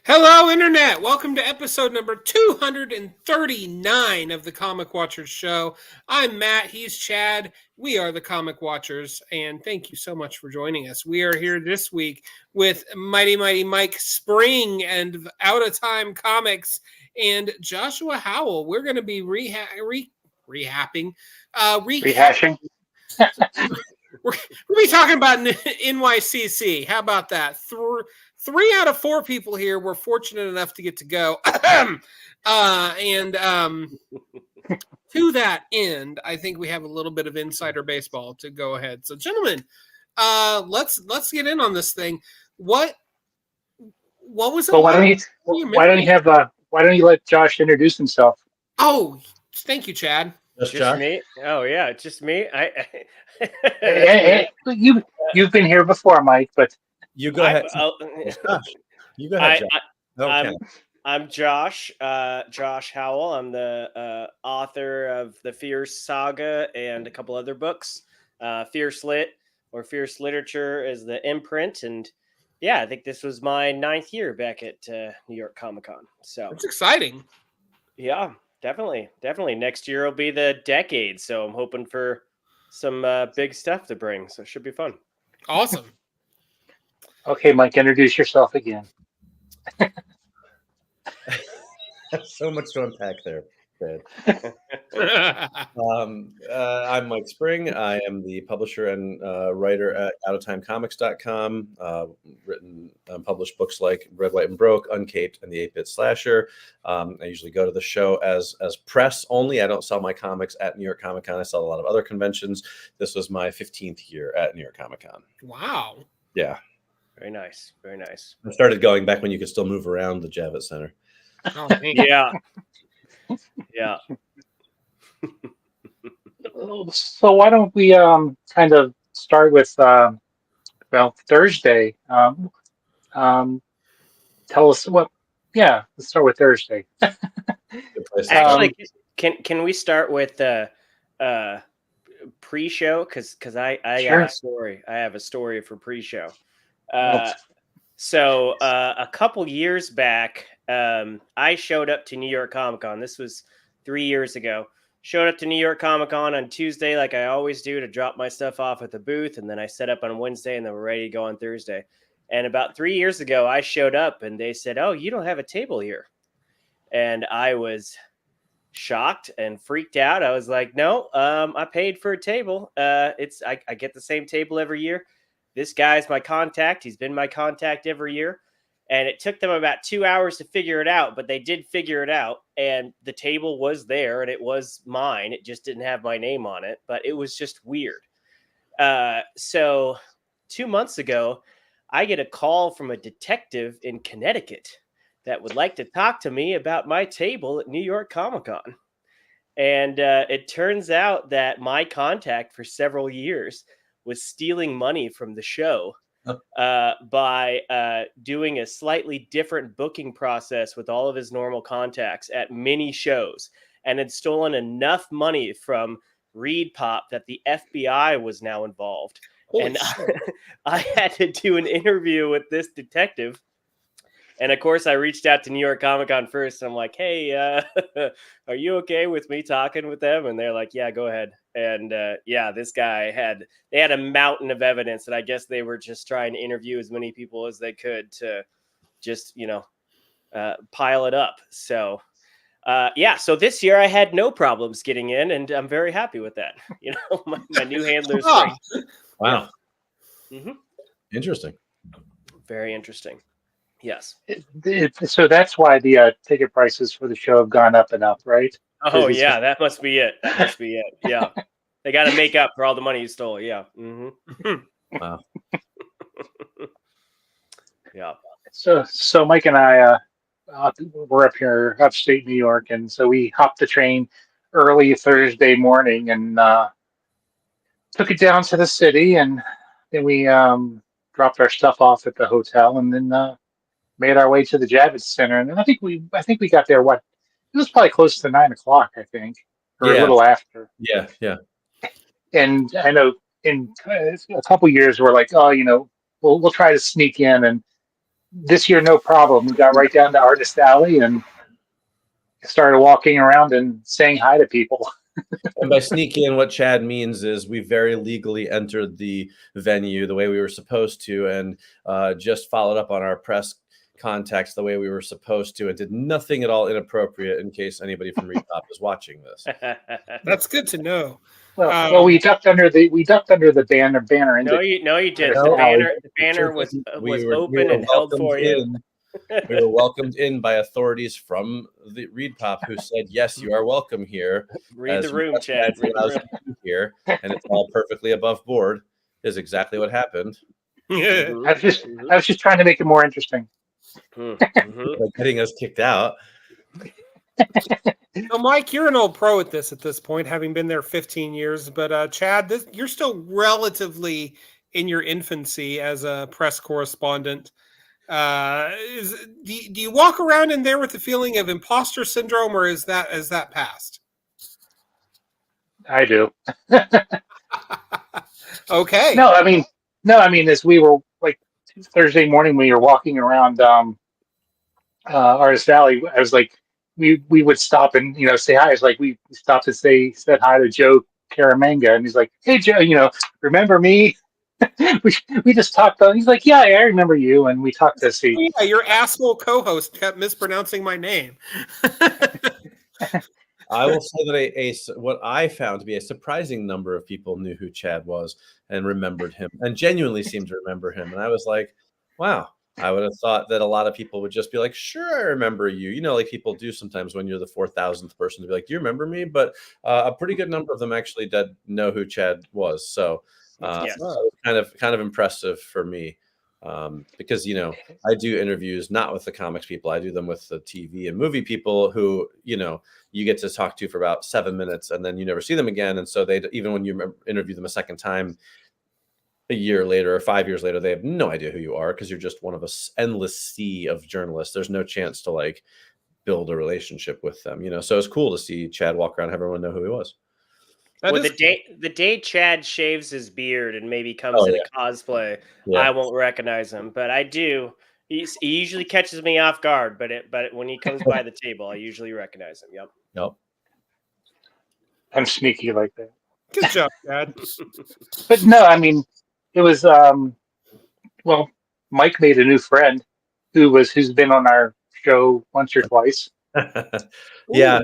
Hello, Internet! Welcome to episode number 239 of the Comic Watchers Show. I'm Matt, he's Chad. We are the Comic Watchers, and thank you so much for joining us. We are here this week with Mighty Mike Spring and Out of Time Comics and Joshua Howell. We're going to be rehashing. We're going to be talking about NYCC. How about that? Three out of four people here were fortunate enough to get to go. And to that end, I think we have a little bit of insider baseball to go ahead. So, gentlemen, let's get in on this thing. What was it? Well, why don't you let Josh introduce himself? Oh, thank you, Chad. Just me? Oh yeah, just me. Hey, you've been here before, Mike, but you go ahead. You go ahead, Josh. I'm Josh. Josh Howell. I'm the author of the Fierce Saga and a couple other books. Fierce Lit or Fierce Literature is the imprint, and yeah, I think this was my 9th year back at New York ComiCon. So it's exciting. Yeah. Definitely. Next year will be the decade, so I'm hoping for some big stuff to bring. So it should be fun. Awesome. Okay, Mike, introduce yourself again. So much to unpack there. I'm Mike Spring. I am the publisher and writer at outotimecomics.com. Written and published books like Red, White, and Broke, Uncaped, and the 8-Bit Slasher. I usually go to the show as press only. I don't sell my comics at New York Comic Con. I sell a lot of other conventions. This was my 15th year at New York Comic Con. Wow. Yeah. Very nice. Very nice. I started going back when you could still move around the Javits Center. Oh, yeah. Yeah. So why don't we kind of start with Thursday? Tell us what. Yeah, let's start with Thursday. Actually, can we start with the pre-show? Because I sure. have a story. I have a story for pre-show. So a couple years back, I showed up to New York ComiCon. This was 3 years ago. Showed up to New York ComiCon on Tuesday, like I always do, to drop my stuff off at the booth. And then I set up on Wednesday, and then we're ready to go on Thursday. And about 3 years ago, I showed up, and they said, "Oh, you don't have a table here." And I was shocked and freaked out. I was like, "No, I paid for a table. I get the same table every year. This guy's my contact. He's been my contact every year." And it took them about 2 hours to figure it out, but they did figure it out. And the table was there, and it was mine. It just didn't have my name on it, but it was just weird. So 2 months ago, I get a call from a detective in Connecticut that would like to talk to me about my table at New York ComiCon. And it turns out that my contact for several years was stealing money from the show by doing a slightly different booking process with all of his normal contacts at mini shows, and had stolen enough money from Reed Pop that the FBI was now involved. Holy and shit. I had to do an interview with this detective. And of course, I reached out to New York ComiCon first. And I'm like, "Hey, are you okay with me talking with them?" And they're like, "Yeah, go ahead." And yeah, this guy they had a mountain of evidence, and I guess they were just trying to interview as many people as they could to just, pile it up. So yeah, so this year I had no problems getting in, and I'm very happy with that. My new handler's great. Wow. Yeah. Mm-hmm. Interesting. Very interesting. Yes. So that's why the ticket prices for the show have gone up and up, right? Oh, yeah, that must be it. Yeah. They got to make up for all the money you stole. Yeah. Mm-hmm. Wow. Yeah. So Mike and I, we're up here, upstate New York, and so we hopped the train early Thursday morning and took it down to the city, and then we dropped our stuff off at the hotel, and then made our way to the Javits Center, and then I think we got there. It was probably close to 9 o'clock, I think, or a Yeah. little after. Yeah. Yeah. And I know in a couple years we're like, oh, we'll try to sneak in, and this year no problem. We got right down to Artist Alley and started walking around and saying hi to people. And by sneak in, what Chad means is we very legally entered the venue the way we were supposed to, and just followed up on our press contacts the way we were supposed to, and did nothing at all inappropriate. In case anybody from Repop is watching this, That's good to know. Well, we ducked under the banner. No, you didn't. Artist Alley. The banner was we were open and held for you. We were welcomed in by authorities from the Repop who said, "Yes, you are welcome here." Read the room, Chad. Read the room. Here, and it's all perfectly above board. Is exactly what happened. Yeah. I was just trying to make it more interesting. Mm-hmm. By getting us kicked out. So, Mike, you're an old pro at this point, having been there 15 years. But Chad, you're still relatively in your infancy as a press correspondent. Do you walk around in there with the feeling of imposter syndrome, or is that past? I do. Okay. No, I mean, as we were like Thursday morning, we were walking around Artist Alley. I was like, we would stop and say hi. It's like we stopped and said hi to Joe Caramanga, and he's like, "Hey Joe, remember me?" we just talked. He's like, "Yeah, I remember you," and we talked to see. Yeah, your asshole co-host kept mispronouncing my name. I will say that what I found to be a surprising number of people knew who Chad was and remembered him, and genuinely seemed to remember him. And I was like, wow. I would have thought that a lot of people would just be like, sure, I remember you. Like people do sometimes when you're the 4,000th person to be like, do you remember me? But a pretty good number of them actually did know who Chad was. So Yes. kind of impressive for me. Because I do interviews not with the comics people, I do them with the TV and movie people who you get to talk to for about 7 minutes and then you never see them again, and so they, even when you interview them a second time a year later or 5 years later, they have no idea who you are because you're just one of an endless sea of journalists. There's no chance to like build a relationship with them, so it's cool to see Chad walk around, have everyone know who he was. Well, the day Chad shaves his beard and maybe comes in a cosplay, I won't recognize him, but I do. He usually catches me off guard, but when he comes by the table, I usually recognize him. Yep. I'm sneaky like that. Good job, Chad. But no, I mean, it was well, Mike made a new friend who's been on our show once or twice. Yeah,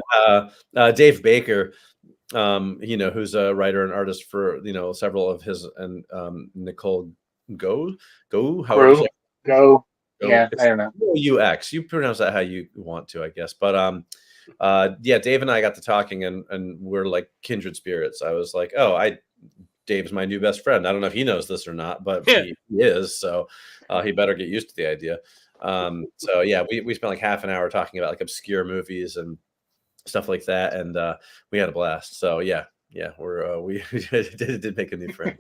Dave Baker. Who's a writer and artist for several of his, and Nicole Go. Yeah, I don't know. UX. You pronounce that how you want to, I guess. But Dave and I got to talking, and we're like kindred spirits. I was like, Dave's my new best friend. I don't know if he knows this or not, but he is. So he better get used to the idea. So yeah, we spent like half an hour talking about like obscure movies and stuff like that, and we had a blast. So yeah, we did make a new friend.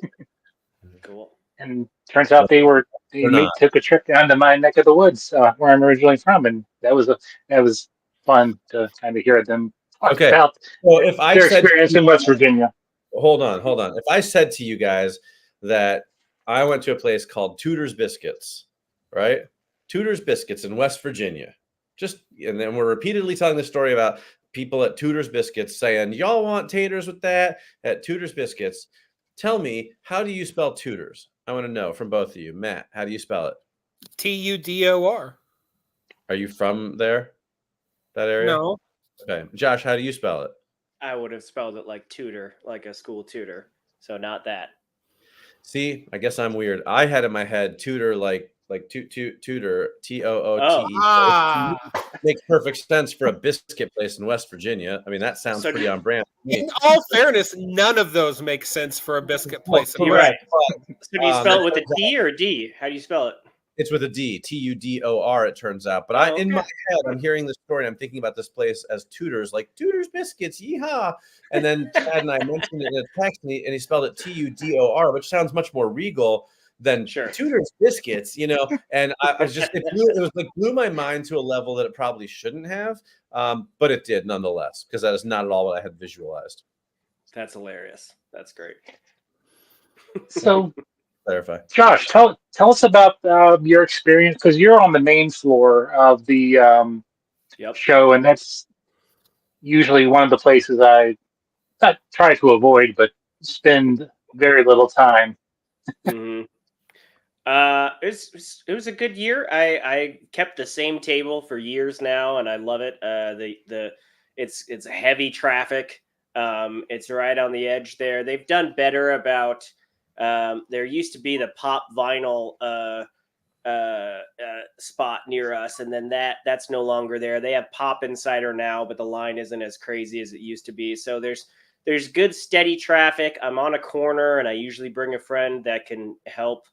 Cool. And turns out they took a trip down to my neck of the woods, where I'm originally from, and that was fun to kind of hear them talk about their experience in West Virginia. Hold on. If I said to you guys that I went to a place called Tudor's Biscuits, right? Tudor's Biscuits in West Virginia, and then we're repeatedly telling the story about people at Tudor's Biscuits saying, y'all want taters with that at Tudor's Biscuits. Tell me, how do you spell Tudor's? I want to know from both of you. Matt, how do you spell it? Tudor. Are you from there? That area? No. Okay. Josh, how do you spell it? I would have spelled it like tutor, like a school tutor. So not that. See, I guess I'm weird. I had in my head tutor like tutor, Toote. Makes perfect sense for a biscuit place in West Virginia. I mean, that sounds pretty on brand. In all fairness, none of those make sense for a biscuit place. You're right. So do you spell it with a T or a D? How do you spell it? It's with a D, Tudor, it turns out. But in my head, I'm hearing this story and I'm thinking about this place as Tudor's, like Tudor's Biscuits, yeehaw. And then Chad and I mentioned it in a text, and he spelled it Tudor, which sounds much more regal than Sure. Tudor's biscuits, you know. And I was just blew my mind to a level that it probably shouldn't have, but it did nonetheless, because that is not at all what I had visualized. That's hilarious. That's great. So, Clarify. Josh, tell us about your experience, because you're on the main floor of the Yep. show, and that's usually one of the places I not try to avoid, but spend very little time. Mm-hmm. It was a good year. I kept the same table for years now, and I love it. It's heavy traffic. It's right on the edge there. They've done better about. There used to be the Pop Vinyl spot near us, and then that's no longer there. They have Pop Insider now, but the line isn't as crazy as it used to be. So there's good steady traffic. I'm on a corner, and I usually bring a friend that can help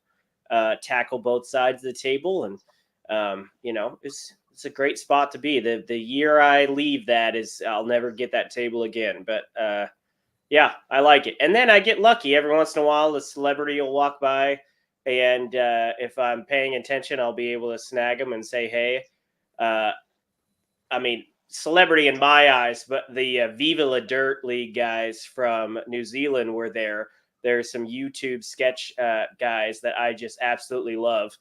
tackle both sides of the table, and it's a great spot to be. The year I leave, I'll never get that table again. But yeah, I like it. And then I get lucky every once in a while. A celebrity will walk by, and if I'm paying attention, I'll be able to snag them and say, "Hey." I mean, celebrity in my eyes, but the Viva La Dirt League guys from New Zealand were there. There's some YouTube sketch guys that I just absolutely love.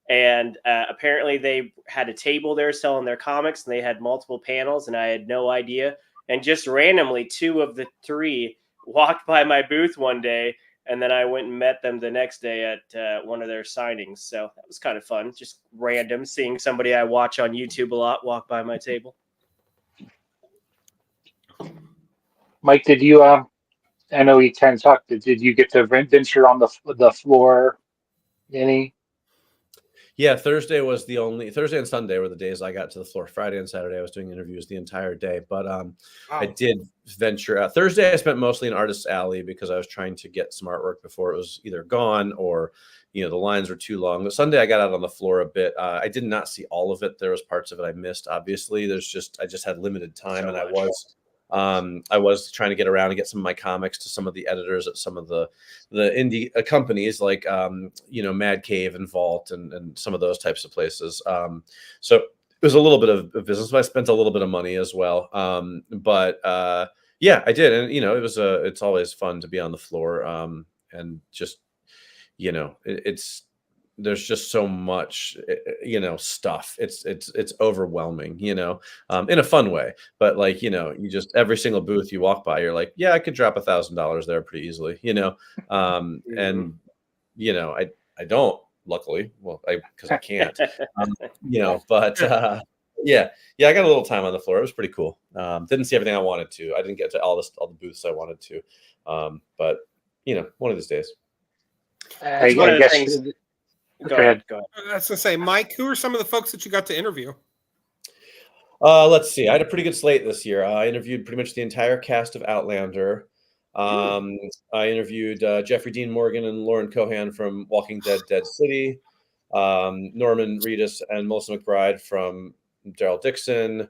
And apparently they had a table there selling their comics, and they had multiple panels, and I had no idea. And just randomly, 2 of the 3 walked by my booth one day, and then I went and met them the next day at one of their signings. So that was kind of fun. Just random, seeing somebody I watch on YouTube a lot walk by my table. Mike, did you? I know we kind of talked. Did you get to venture on the floor any? Yeah, Thursday and Sunday were the days I got to the floor. Friday and Saturday I was doing interviews the entire day. But Wow. I did venture out. Thursday I spent mostly in Artist's Alley because I was trying to get some artwork before it was either gone or the lines were too long. But Sunday I got out on the floor a bit. I did not see all of it. There was parts of it I missed. Obviously, I just had limited time, So and much. I was trying to get around and get some of my comics to some of the editors at some of the indie companies like Mad Cave and Vault and some of those types of places. So it was a little bit of business, but I spent a little bit of money as well. But yeah, I did, and it's always fun to be on the floor, and just there's just so much stuff. It's overwhelming, in a fun way. But you just, every single booth you walk by, you're like, yeah, I could drop $1,000 there pretty easily, and I don't, luckily, well, because I can't, but yeah, I got a little time on the floor. It was pretty cool. Didn't see everything I wanted to. I didn't get to all the booths I wanted to, but one of these days. I one of the guess. things. Go ahead. I was gonna say, Mike, who are some of the folks that you got to interview? Let's see. I had a pretty good slate this year. I interviewed pretty much the entire cast of Outlander. I interviewed Jeffrey Dean Morgan and Lauren Cohan from Walking Dead, Dead City. Norman Reedus and Melissa McBride from Daryl Dixon.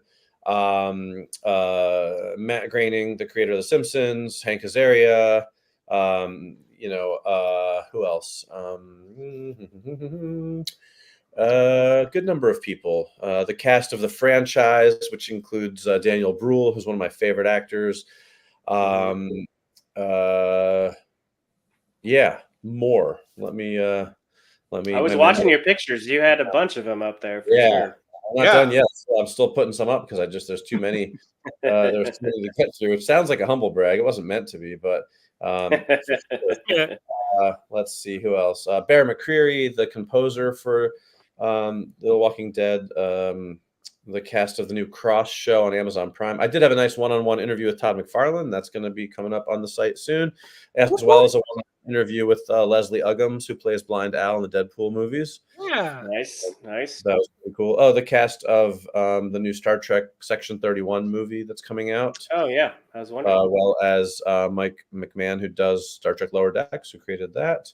Matt Groening, the creator of The Simpsons. Hank Azaria. Who else? Good number of people. The cast of the franchise, which includes Daniel Bruhl, who's one of my favorite actors. Yeah, more. Let me. I was watching your pictures. You had a bunch of them up there for sure. I'm not done yet. So I'm still putting some up because there's too many. There's too many to get through. Which sounds like a humble brag. It wasn't meant to be, but. Let's see who else. Bear McCreary, the composer for The Walking Dead, the cast of the new Cross show on Amazon Prime. I did have a nice one-on-one interview with Todd McFarlane. That's going to be coming up on the site soon, as well as a interview with Leslie Uggams, who plays Blind Al in the Deadpool movies. Yeah, nice. That was pretty cool. Oh, the cast of the new Star Trek Section 31 movie that's coming out. Oh yeah, I was wondering. Well as Mike McMahon, who does Star Trek Lower Decks, who created that.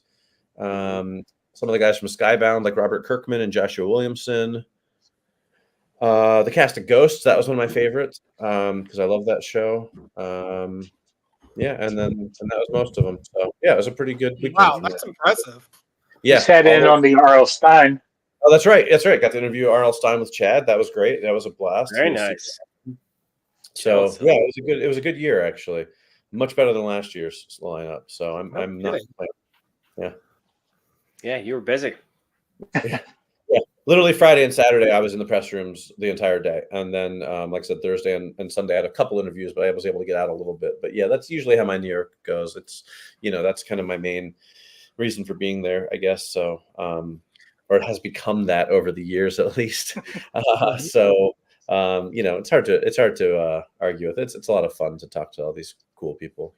Some of the guys from Skybound, like Robert Kirkman and Joshua Williamson. The cast of Ghosts, that was one of my favorites because I love that show. Yeah, and that was most of them. So yeah, it was a pretty good weekend. Wow, that's impressive. You sat in on the R.L. Stein. Oh, that's right. That's right. Got to interview R.L. Stein with Chad. That was great. That was a blast. Very nice. So Awesome. yeah, it was a good year actually. Much better than last year's lineup. So I'm not. Yeah, you were busy. Yeah. Literally Friday and Saturday, I was in the press rooms the entire day, and then, like I said, Thursday and Sunday, I had a couple interviews, but I was able to get out a little bit. But yeah, that's usually how my New York goes. It's that's kind of my main reason for being there, I guess. So, or it has become that over the years, at least. So, it's hard to argue with. It's a lot of fun to talk to all these cool people.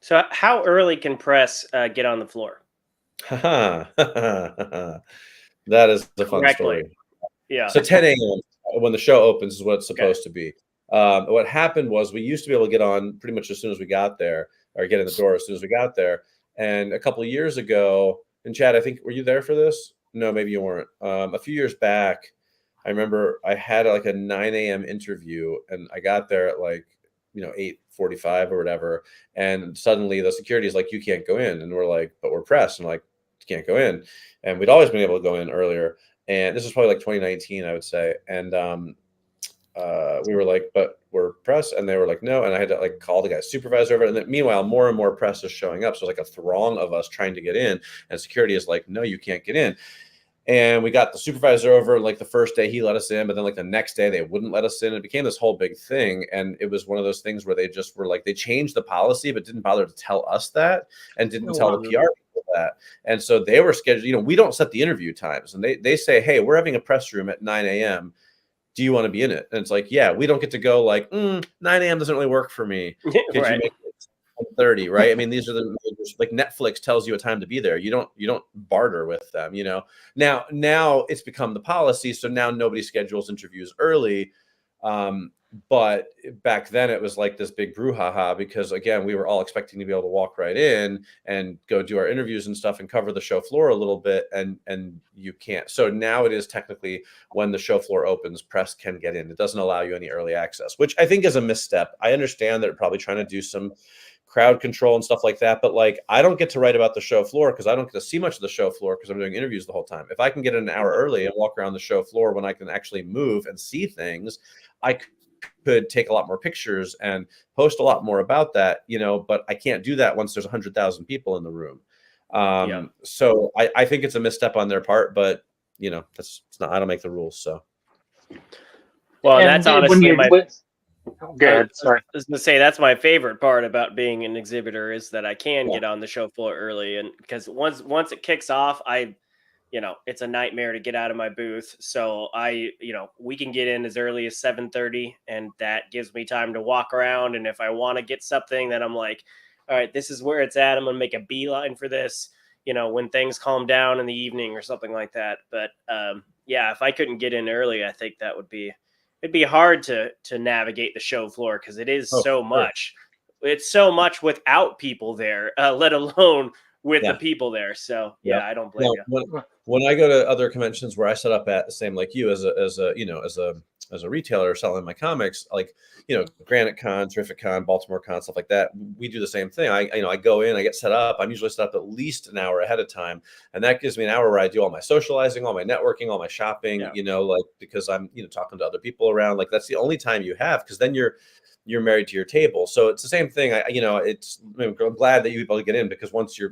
So how early can press get on the floor? That is a fun Correctly. story. Yeah. So 10 a.m. when the show opens is what it's supposed to be. What happened was we used to be able to get on pretty much as soon as we got there, or get in the door as soon as we got there. And a couple of years ago, and Chad, I think, were you there for this? No, maybe you weren't. A few years back, I remember I had like a 9 a.m. interview, and I got there at 8:45 or whatever. And suddenly the security is like, you can't go in. And we're like, but we're pressed. And like, you can't go in. And we'd always been able to go in earlier. And this was probably like 2019, I would say. And we were like, but we're press. And they were like, no. And I had to like call the guy's supervisor over. And then meanwhile, more and more press is showing up. So it's like a throng of us trying to get in. And security is like, no, you can't get in. And we got the supervisor over. Like the first day he let us in, but then like the next day they wouldn't let us in. It became this whole big thing. And it was one of those things where they just were like, they changed the policy, but didn't bother to tell us that, and didn't tell the PR people that. And so they were scheduled, we don't set the interview times, and they say, hey, we're having a press room at 9 a.m. Do you want to be in it? And it's like, yeah, we don't get to go like 9 a.m. doesn't really work for me. Could you make it 30, right? I mean, these are the like Netflix tells you a time to be there. You don't barter with them, Now it's become the policy, so now nobody schedules interviews early. But back then it was like this big brouhaha because again, we were all expecting to be able to walk right in and go do our interviews and stuff and cover the show floor a little bit, and you can't. So now it is technically when the show floor opens, press can get in. It doesn't allow you any early access, which I think is a misstep. I understand that they're probably trying to do some crowd control and stuff like that, but like I don't get to write about the show floor because I don't get to see much of the show floor because I'm doing interviews the whole time. If I can get an hour early and walk around the show floor when I can actually move and see things, I could take a lot more pictures and post a lot more about that, but I can't do that once there's 100,000 people in the room. So I think it's a misstep on their part, but it's not, I don't make the rules. So. Well, and that's honestly Go ahead. Sorry. I was going to say that's my favorite part about being an exhibitor is that I can get on the show floor early, and because once it kicks off, it's a nightmare to get out of my booth. So we can get in as early as 7:30, and that gives me time to walk around. And if I want to get something, then I'm like, all right, this is where it's at. I'm going to make a beeline for this, when things calm down in the evening or something like that. But if I couldn't get in early, I think it'd be hard to navigate the show floor because it is so much. It's so much without people there, let alone with the people there. So I don't blame you. When I go to other conventions where I set up at the same like you as a retailer selling my comics, like Granite Con, Terrific Con, Baltimore Con, stuff like that, we do the same thing. I go in, I get set up. I'm usually set up at least an hour ahead of time, and that gives me an hour where I do all my socializing, all my networking, all my shopping. Because I'm talking to other people around. Like that's the only time you have, because then you're married to your table. So it's the same thing. I'm glad that you're able to get in, because once you're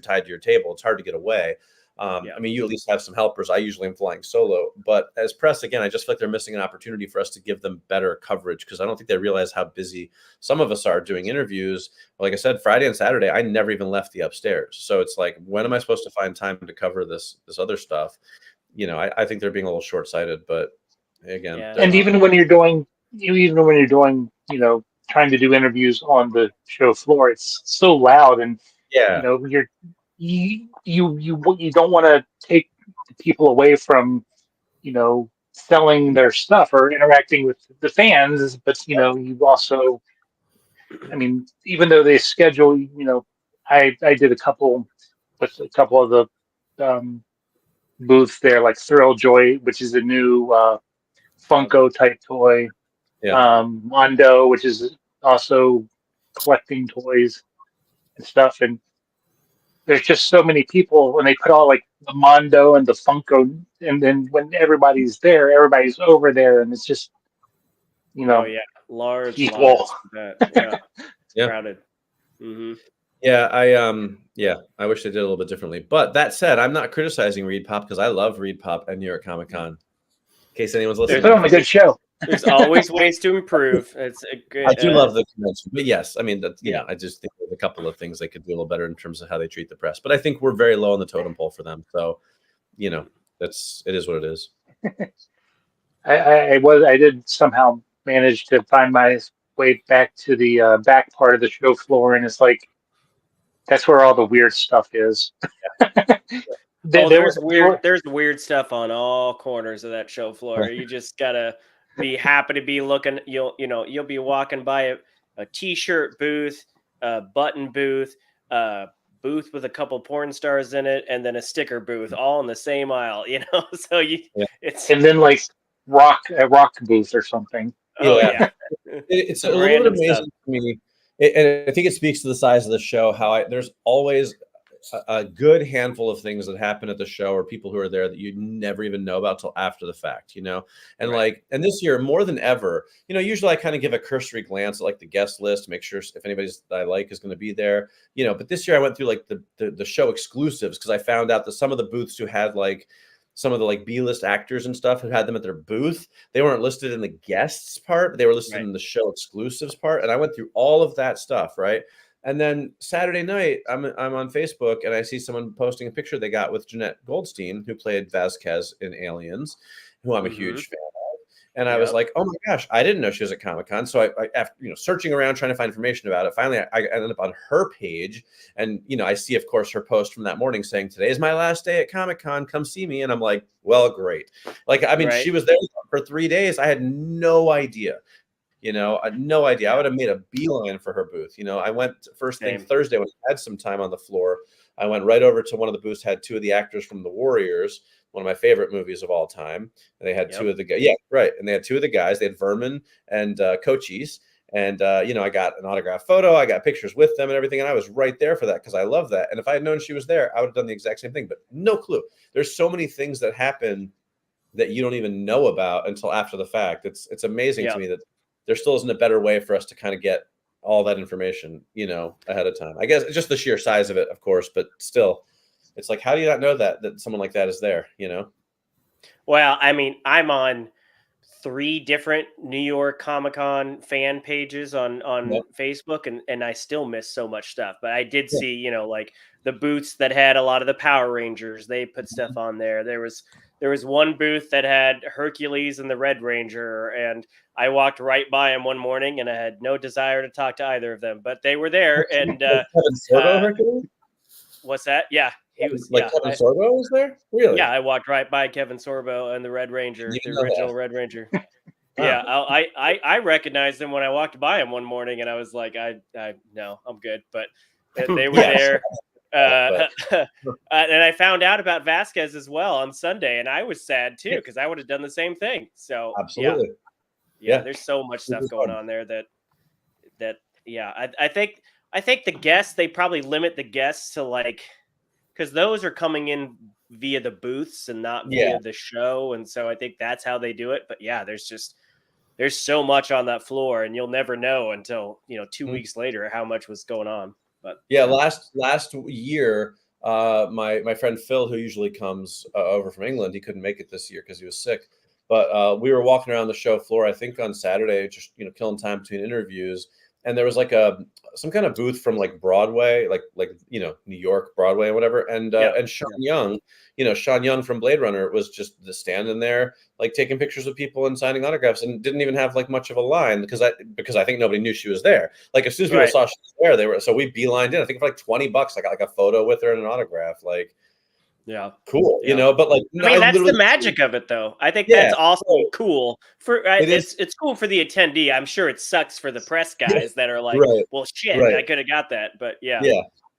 tied to your table, it's hard to get away. I mean, you at least have some helpers. I usually am flying solo, but as press, again, I just feel like they're missing an opportunity for us to give them better coverage, because I don't think they realize how busy some of us are doing interviews. Like I said, Friday and Saturday, I never even left the upstairs. So it's like, when am I supposed to find time to cover this other stuff? I think they're being a little short-sighted, but again, and even when you're doing, trying to do interviews on the show floor, it's so loud, and you don't want to take people away from selling their stuff or interacting with the fans, but you also, I mean, even though they schedule, I did a couple of the booths there, like Thrill Joy, which is a new Funko type toy, Mondo, which is also collecting toys and stuff, and there's just so many people when they put all like the Mondo and the Funko, and then when everybody's there, everybody's over there, and it's just, Oh yeah, large people. lines for that. Yeah, it's Yeah. crowded. Mm-hmm. Yeah, I wish they did a little bit differently. But that said, I'm not criticizing Reed Pop because I love Reed Pop and New York Comic Con. In case anyone's They listening, put on a good show. There's always ways to improve. It's a good. I do love the convention, but yes, I mean, Yeah. I just think there's a couple of things they could do a little better in terms of how they treat the press. But I think we're very low on the totem pole for them, so it is what it is. I did somehow manage to find my way back to the back part of the show floor, and it's like that's where all the weird stuff is. There's weird stuff on all corners of that show floor. You just gotta be happy to be looking. You'll be walking by a t-shirt booth, a button booth, a booth with a couple porn stars in it, and then a sticker booth, all in the same aisle. So it's and then like a rock booth or something. Oh yeah, it's a little bit amazing to me, and I think it speaks to the size of the show. How there's always a good handful of things that happen at the show or people who are there that you never even know about till after the fact, and and this year more than ever, usually I kind of give a cursory glance at like the guest list to make sure if anybody's that I like is going to be there, but this year I went through like the show exclusives because I found out that some of the booths who had like some of the like B-list actors and stuff who had them at their booth, they weren't listed in the guests part, but they were listed in the show exclusives part. And I went through all of that stuff. Right. And then Saturday night, I'm on Facebook and I see someone posting a picture they got with Jeanette Goldstein, who played Vasquez in Aliens, who I'm a huge fan of. And I was like, oh my gosh, I didn't know she was at Comic-Con. So I after searching around trying to find information about it, finally I ended up on her page, and I see, of course, her post from that morning saying, "Today is my last day at Comic-Con. Come see me." And I'm like, well, great. Like, I mean, she was there for 3 days. I had no idea. I had no idea. I would have made a beeline for her booth. I went first thing Thursday when I had some time on the floor. I went right over to one of the booths, had two of the actors from The Warriors, one of my favorite movies of all time. And they had two of the guys. Yeah, right. And they had two of the guys. They had Vermin and Cochise. And, I got an autographed photo. I got pictures with them and everything. And I was right there for that because I love that. And if I had known she was there, I would have done the exact same thing. But no clue. There's so many things that happen that you don't even know about until after the fact. It's amazing to me that there still isn't a better way for us to kind of get all that information, ahead of time. I guess it's just the sheer size of it, of course, but still, it's like, how do you not know that someone like that is there, Well, I mean, I'm on 3 different New York Comic-Con fan pages on Facebook, and I still miss so much stuff. But I did see, like the booths that had a lot of the Power Rangers, they put stuff on there. There was one booth that had Hercules and the Red Ranger, and I walked right by him one morning, and I had no desire to talk to either of them, but they were there. And Kevin Sorbo, Hercules? What's that? Yeah, he was. Kevin Sorbo was there. Really? Yeah, I walked right by Kevin Sorbo and the Red Ranger, the original Red Ranger. Yeah, I recognized him when I walked by him one morning, and I was like, no, I'm good. But they were there. And I found out about Vasquez as well on Sunday, and I was sad too because I would have done the same thing. So absolutely, yeah. There's so much stuff going on there that I think the guests, they probably limit the guests to like, because those are coming in via the booths and not via the show, and so I think that's how they do it. But yeah, there's so much on that floor, and you'll never know until 2 weeks later how much was going on. But last year, my friend Phil, who usually comes over from England, he couldn't make it this year because he was sick. But we were walking around the show floor, I think on Saturday, just killing time between interviews, and there was like some kind of booth from like Broadway, like New York Broadway or whatever, and Sean Young, Sean Young from Blade Runner was just standing there like taking pictures of people and signing autographs, and didn't even have like much of a line because I think nobody knew she was there. Like as soon as people saw she was there, so we beelined in. I think for like $20, I got like a photo with her and an autograph. Like, yeah, cool, but like, I mean, that's the magic of it, though. I think that's also cool for it's cool for the attendee. I'm sure it sucks for the press guys that are like, well, shit, I could have got that, but yeah.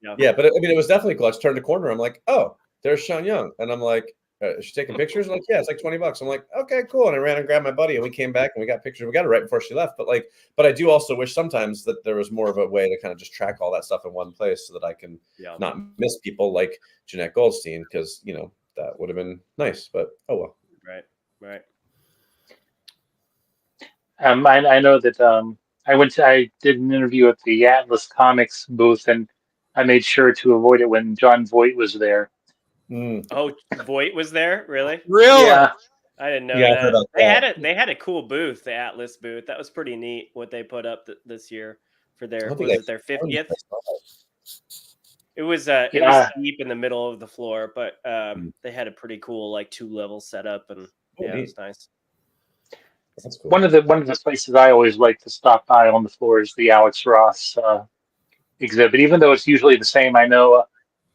But I mean, it was definitely cool. I just turned a corner. I'm like, oh, there's Sean Young, and I'm like, is she taking pictures? I'm like, yeah, it's like $20. I'm like, okay, cool. And I ran and grabbed my buddy, and we came back and we got pictures. We got it right before she left. But I do also wish sometimes that there was more of a way to kind of just track all that stuff in one place so that I can not miss people like Jeanette Goldstein, because that would have been nice. But oh well. Right. I know that I did an interview at the Atlas Comics booth, and I made sure to avoid it when John Voight was there. Oh, Voight was there, really? Really? Yeah. I didn't know Yeah, I that. heard about that. They had a cool booth, the Atlas booth. That was pretty neat what they put up this year for I their don't was think it their I found 50th? it. It was deep in the middle of the floor, but they had a pretty cool like 2-level setup, and it was nice. That's cool. One of the places I always like to stop by on the floor is the Alex Ross exhibit, even though it's usually the same. I know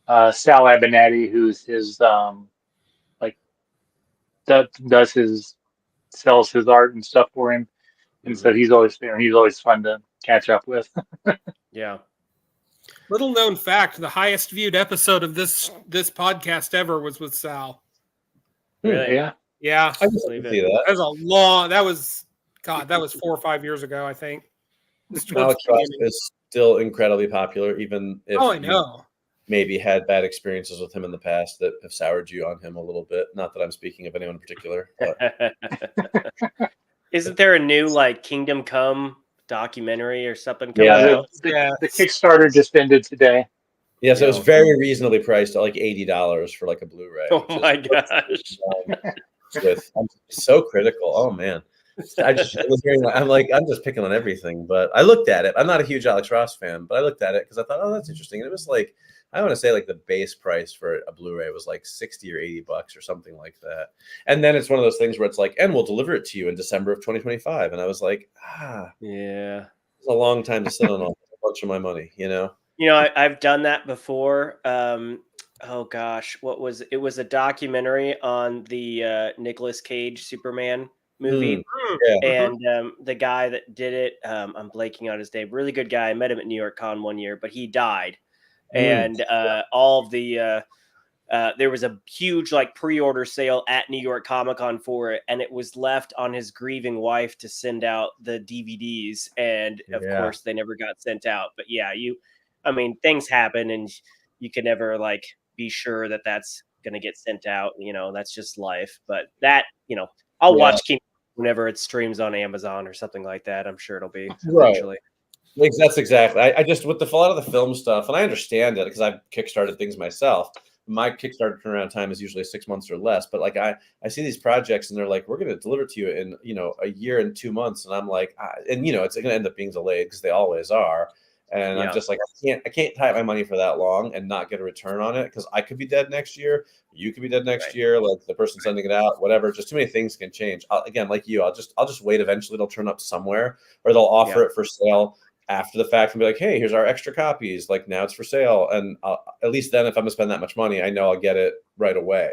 Sal Abernathy, who's his like sells his art and stuff for him, and so he's always there, and he's always fun to catch up with. Yeah. Little known fact: the highest viewed episode of this podcast ever was with Sal. Really? Yeah. I just Believe see it. that. That was a long. That was 4 or 5 years ago, I think. Alex Ross is still incredibly popular, even if I know. maybe had bad experiences with him in the past that have soured you on him a little bit. Not that I'm speaking of anyone in particular. But. Isn't there a new like Kingdom Come documentary or something coming Yeah, out? the Kickstarter just ended today. Yeah, so it was very reasonably priced at like $80 for like a Blu-ray. Oh my gosh. I'm so critical. Oh man. I'm just picking on everything, but I looked at it. I'm not a huge Alex Ross fan, but I looked at it because I thought, oh, that's interesting. And it was like, I want to say like the base price for a Blu-ray was like $60 or $80 or something like that. And then it's one of those things where it's like, and we'll deliver it to you in December of 2025. And I was like, yeah, it's a long time to sit on a bunch of my money, I've done that before. Oh gosh, it was a documentary on the Nicolas Cage Superman movie. And the guy that did it, I'm blanking on his name. Really good guy. I met him at New York Con one year, but he died. And all of the there was a huge like pre-order sale at New York ComiCon for it, and it was left on his grieving wife to send out the DVDs, and of course they never got sent out. But yeah, things happen, and you can never like be sure that that's going to get sent out. That's just life. But that I'll watch King whenever it streams on Amazon or something like that. I'm sure it'll be eventually. That's exactly. I just, with the fallout of the film stuff, and I understand it because I've kickstarted things myself. My Kickstarter turnaround time is usually 6 months or less. But like I see these projects and they're like, we're going to deliver to you in a year and 2 months, and I'm like, it's going to end up being delayed because they always are. And I'm just like, I can't tie up my money for that long and not get a return on it because I could be dead next year. You could be dead next year. Like the person sending it out, whatever. Just too many things can change. Again, like you, I'll just wait. Eventually, it'll turn up somewhere, or they'll offer it for sale after the fact and be like, hey, here's our extra copies. Like now it's for sale, and at least then, if I'm gonna spend that much money, I know I'll get it right away.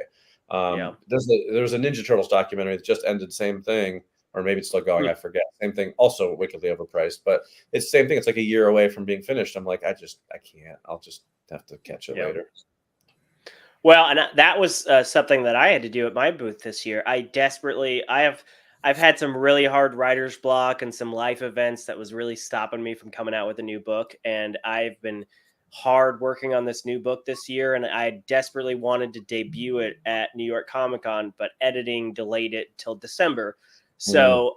There's a Ninja Turtles documentary that just ended. Same thing. Or maybe it's still going. I forget. Same thing. Also wickedly overpriced, but it's the same thing. It's like a year away from being finished. I'm like, I can't. I'll just have to catch it later. Well, and that was something that I had to do at my booth this year. I've had some really hard writer's block and some life events that was really stopping me from coming out with a new book. And I've been hard working on this new book this year, and I desperately wanted to debut it at New York ComiCon, but editing delayed it till December. So,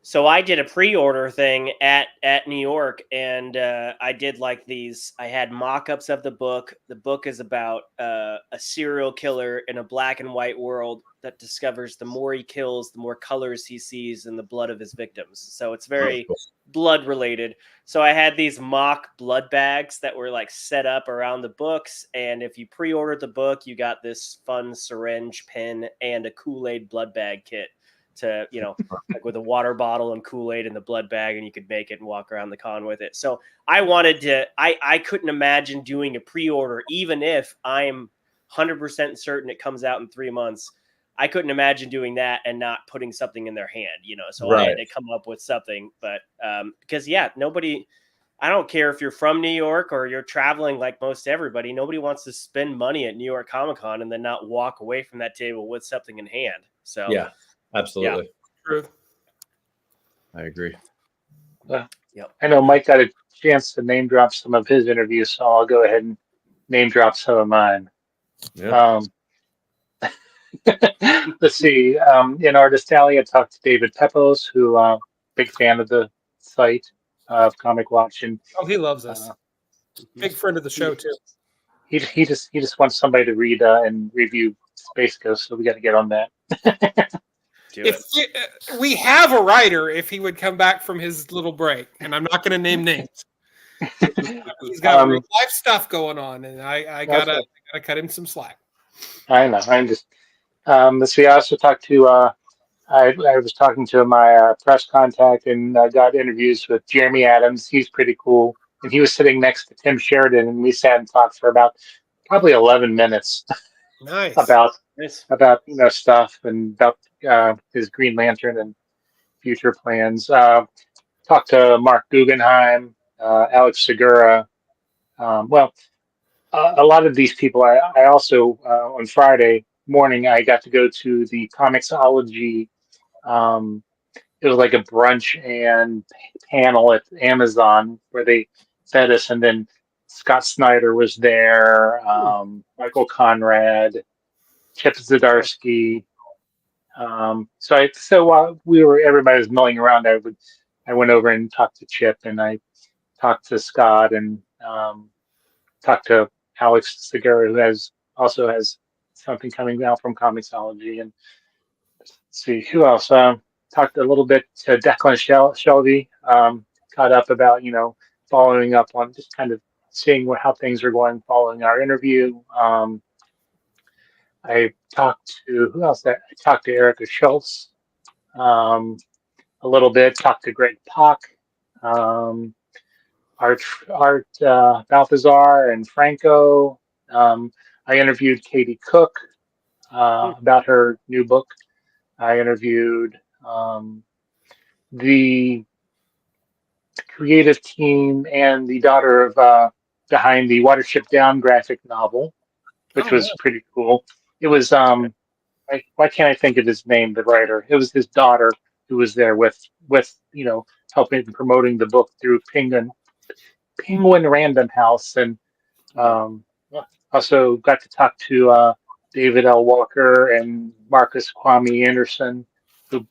so I did a pre-order thing at New York, and I did like these. I had mock-ups of the book. The book is about a serial killer in a black and white world that discovers the more he kills, the more colors he sees in the blood of his victims. So it's very blood related. So I had these mock blood bags that were like set up around the books, and if you pre-ordered the book, you got this fun syringe pen and a Kool-Aid blood bag kit. To like with a water bottle and Kool-Aid in the blood bag, and you could make it and walk around the con with it. So I wanted to, I couldn't imagine doing a pre-order, even if I'm 100% certain it comes out in 3 months. I couldn't imagine doing that and not putting something in their hand, so I had to come up with something. But because I don't care if you're from New York or you're traveling like most everybody. Nobody wants to spend money at New York ComiCon and then not walk away from that table with something in hand. So Yeah, absolutely. Truth. I agree. Yep. I know Mike got a chance to name drop some of his interviews, so I'll go ahead and name drop some of mine. Yeah. Let's see. In Artist Alley, I talked to David Pepos, who big fan of the site of Comic Watch, and Oh, he loves us. Big friend of the show too. he just wants somebody to read and review Space Ghost, so we got to get on that. We have a writer, if he would come back from his little break, and I'm not going to name names. He's got real life stuff going on, and I gotta cut him some slack. I know. I'm just. Let's see. I also talked to. I was talking to my press contact and got interviews with Jeremy Adams. He's pretty cool, and he was sitting next to Tim Sheridan, and we sat and talked for about probably 11 minutes. Nice. About stuff and about his Green Lantern and future plans. Talked to Mark Guggenheim, Alex Segura. A lot of these people. I also on Friday morning I got to go to the Comixology. It was like a brunch and panel at Amazon where they fed us, and then Scott Snyder was there, Michael Conrad, Chip Zdarsky. So while everybody was milling around, I went over and talked to Chip, and I talked to Scott, and talked to Alex Segura, who also has something coming out from Comixology, and let's see who else. Talked a little bit to Declan Shelby. Caught up about following up on just kind of seeing how things are going following our interview. I talked to who else? I talked to Erica Schultz a little bit. Talked to Greg Pak, Art Balthazar, and Franco. I interviewed Katie Cook about her new book. I interviewed the creative team and the daughter of behind the Watership Down graphic novel, which was pretty cool. It was why can't I think of his name? The writer. It was his daughter who was there with helping promoting the book through Penguin Random House, and also got to talk to David L. Walker and Marcus Kwame Anderson, who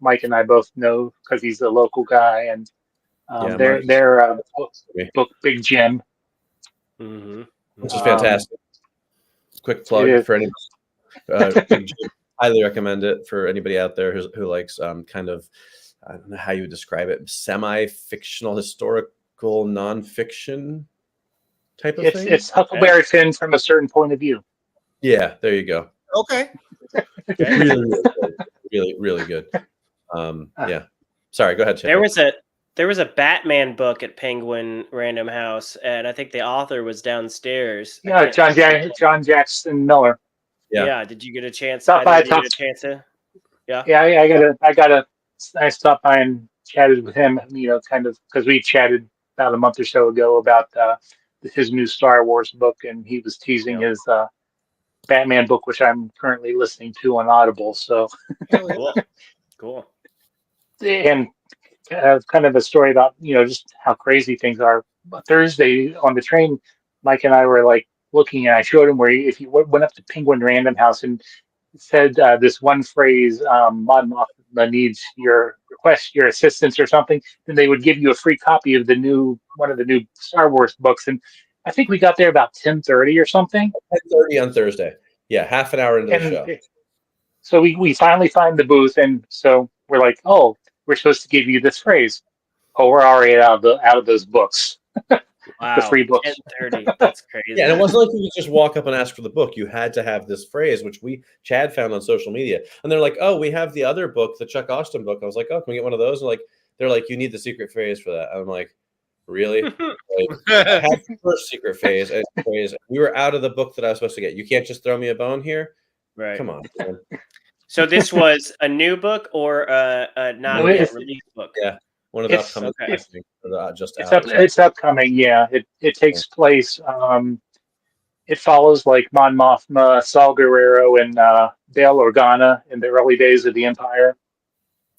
Mike and I both know because he's a local guy, and their book Big Jim, which is fantastic. Quick plug for anybody. Big Jim, highly recommend it for anybody out there who likes kind of, I don't know how you would describe it, semi-fictional, historical, non-fiction type of thing. It's Huckleberry Finn from a certain point of view. Yeah, there you go. Okay. really good. Yeah. Sorry, go ahead, Chip. There was a Batman book at Penguin Random House, and I think the author was downstairs. Yeah, John Jackson Miller. Yeah. Did you get a chance? I stopped by and chatted with him, kind of because we chatted about a month or so ago about his new Star Wars book, and he was teasing his Batman book, which I'm currently listening to on Audible. So cool. And kind of a story about just how crazy things are. Thursday on the train, Mike and I were like looking, and I showed him where if you went up to Penguin Random House and said this one phrase, Mon Mothma needs your assistance or something, then they would give you a free copy of one of the new Star Wars books. And I think we got there about 10:30 or something. 10:30 on Thursday. Yeah, half an hour into the show. So we finally find the booth, and so we're like, oh, we're supposed to give you this phrase. Oh, we're already out of those books. Wow, the free books. 10:30. That's crazy. Yeah, and it wasn't like you could just walk up and ask for the book. You had to have this phrase, which Chad found on social media. And they're like, oh, we have the other book, the Chuck Austin book. I was like, oh, can we get one of those? And they're like, you need the secret phrase for that. I'm like, really? I had the first secret phrase. We were out of the book that I was supposed to get. You can't just throw me a bone here. Right. Come on, man. So this was a new book or a not yet released book? Yeah. One of the It's- upcoming, okay. I think, for the just It's out. it's upcoming. Yeah, it takes place. It follows like Mon Mothma, Saul Guerrero, and Bail Organa in the early days of the Empire.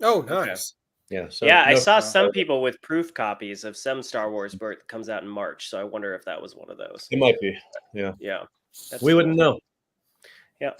Oh, nice. Yeah. So Yeah, I no- saw some people with proof copies of some Star Wars book that comes out in March. So I wonder if that was one of those. It might be. Yeah. Yeah. That's We wouldn't know. Yeah.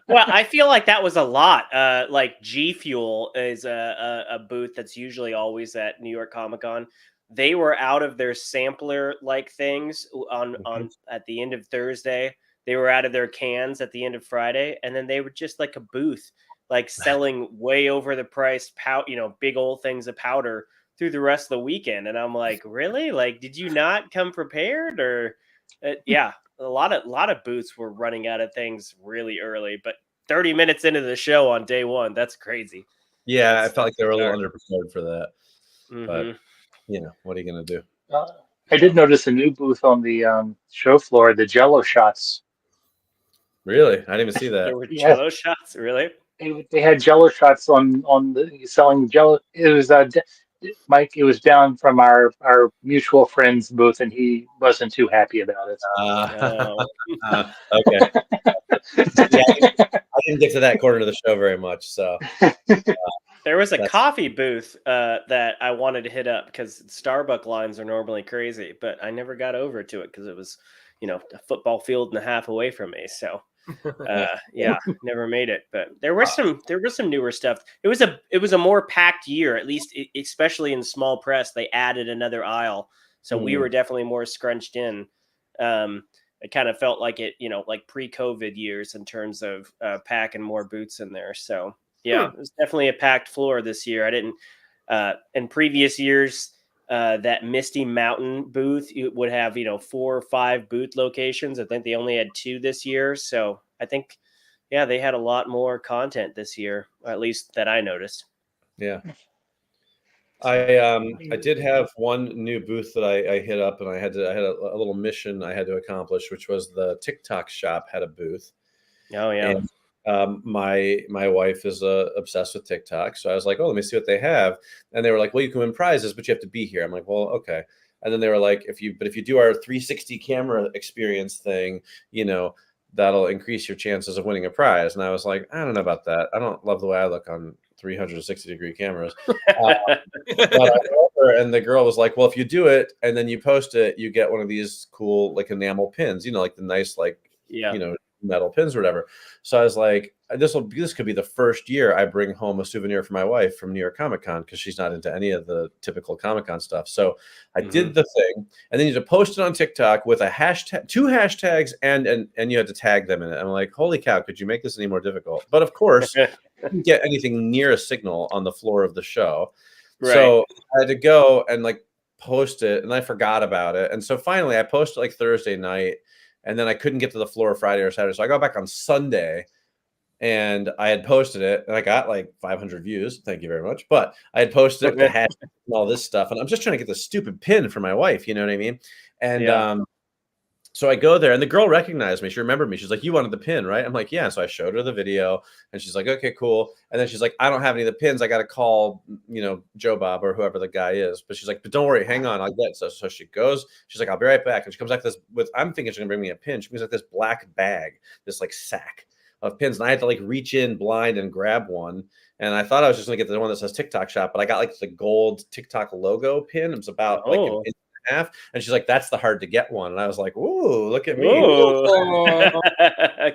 Well, I feel like that was a lot. Like G Fuel is a booth that's usually always at New York Comic Con. They were out of their sampler like things on at the end of Thursday. They were out of their cans at the end of Friday, and then they were just like a booth, like selling way over the price big old things of powder through the rest of the weekend. And I'm like, really? Like, did you not come prepared? Or yeah. A lot of booths were running out of things really early, but 30 minutes into the show on day one, that's crazy. Yeah, That's I felt like they were a little bizarre. underprepared for that. But Mhm. what are you gonna do? I did notice a new booth on the show floor, the Jello shots. Really? I didn't even see that. There were Yeah, Jello shots, really? they had Jello shots on the selling Jello. It was Mike. It was down from our mutual friend's booth, and he wasn't too happy about it. Oh. Okay. Yeah, I didn't get to that corner of the show very much. So There was a That's- coffee booth that I wanted to hit up because Starbucks lines are normally crazy, but I never got over to it because it was, a football field and a half away from me. So yeah, never made it. But there was some newer stuff. It was a more packed year, at least especially in small press. They added another aisle, so we were definitely more scrunched in. It kind of felt like it, like pre-COVID years in terms of packing more boots in there. So yeah, it was definitely a packed floor this year. I didn't in previous years. That Misty Mountain booth would have 4 or 5 booth locations. I think they only had 2 this year, so I think they had a lot more content this year, at least that I noticed. yeah. I did have one new booth that I hit up, and I had a little mission I had to accomplish, which was the TikTok shop had a booth. Oh yeah. And my wife is obsessed with TikTok, so I was like, "Oh, let me see what they have." And they were like, "Well, you can win prizes, but you have to be here." I'm like, "Well, okay." And then they were like, "If you do our 360 camera experience thing, that'll increase your chances of winning a prize." And I was like, "I don't know about that. I don't love the way I look on 360-degree cameras." But I went over, and the girl was like, "Well, if you do it and then you post it, you get one of these cool like enamel pins, like the nice metal pins or whatever." So I was like, this could be the first year I bring home a souvenir for my wife from New York ComiCon, because she's not into any of the typical Comic-Con stuff. So I did the thing, and then you had to post it on TikTok with a hashtag, 2 hashtags, and you had to tag them in it. I'm like, holy cow, could you make this any more difficult? But of course, you didn't get anything near a signal on the floor of the show. Right. So I had to go and post it, and I forgot about it. And so finally I posted Thursday night, and then I couldn't get to the floor Friday or Saturday. So I got back on Sunday, and I had posted it, and I got 500 views. Thank you very much. But I had posted it with the hashtag and all this stuff, and I'm just trying to get the stupid pin for my wife. You know what I mean? And so I go there, and the girl recognized me. She remembered me. She's like, "You wanted the pin, right?" I'm like, "Yeah." So I showed her the video, and she's like, "Okay, cool." And then she's like, "I don't have any of the pins. I got to call, Joe Bob or whoever the guy is." But she's like, "But don't worry, hang on, I'll get it." So she goes. She's like, "I'll be right back." And she comes back I'm thinking she's gonna bring me a pin. She brings this black bag, this sack of pins, and I had to reach in blind and grab one. And I thought I was just gonna get the one that says TikTok shop, but I got the gold TikTok logo pin. It was about an inch and a half, and she's like, "That's the hard to get one." And I was like, "Ooh, look at me!" Good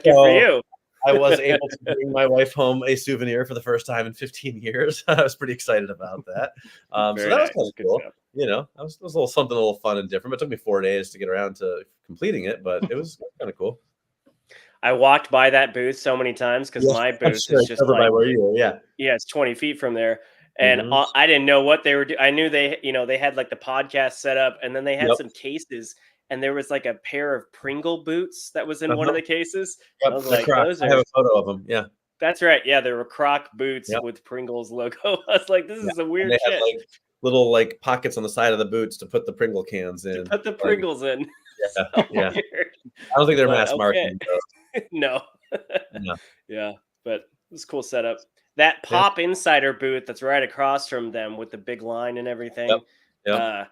for you. I was able to bring my wife home a souvenir for the first time in 15 years. I was pretty excited about that. So that was kind of cool. Stuff. That was a little something a little fun and different. It took me 4 days to get around to completing it, but it was kind of cool. I walked by that booth so many times because my booth is just by where you were. Yeah, it's 20 feet from there. And I didn't know what they were doing. I knew they had the podcast set up, and then they had some cases, and there was a pair of Pringle boots that was in one of the cases. Yep, I was like, I have a photo of them. Yeah, that's right. Yeah, there were Croc boots with Pringle's logo. I was like, this is a weird shit. Had, little pockets on the side of the boots to put the Pringle cans in. To put the Pringles in. Yeah, So yeah. weird. I don't think they're mass marketing. No. No. Yeah, but it was a cool setup. that Pop Insider booth that's right across from them with the big line and everything. Yep.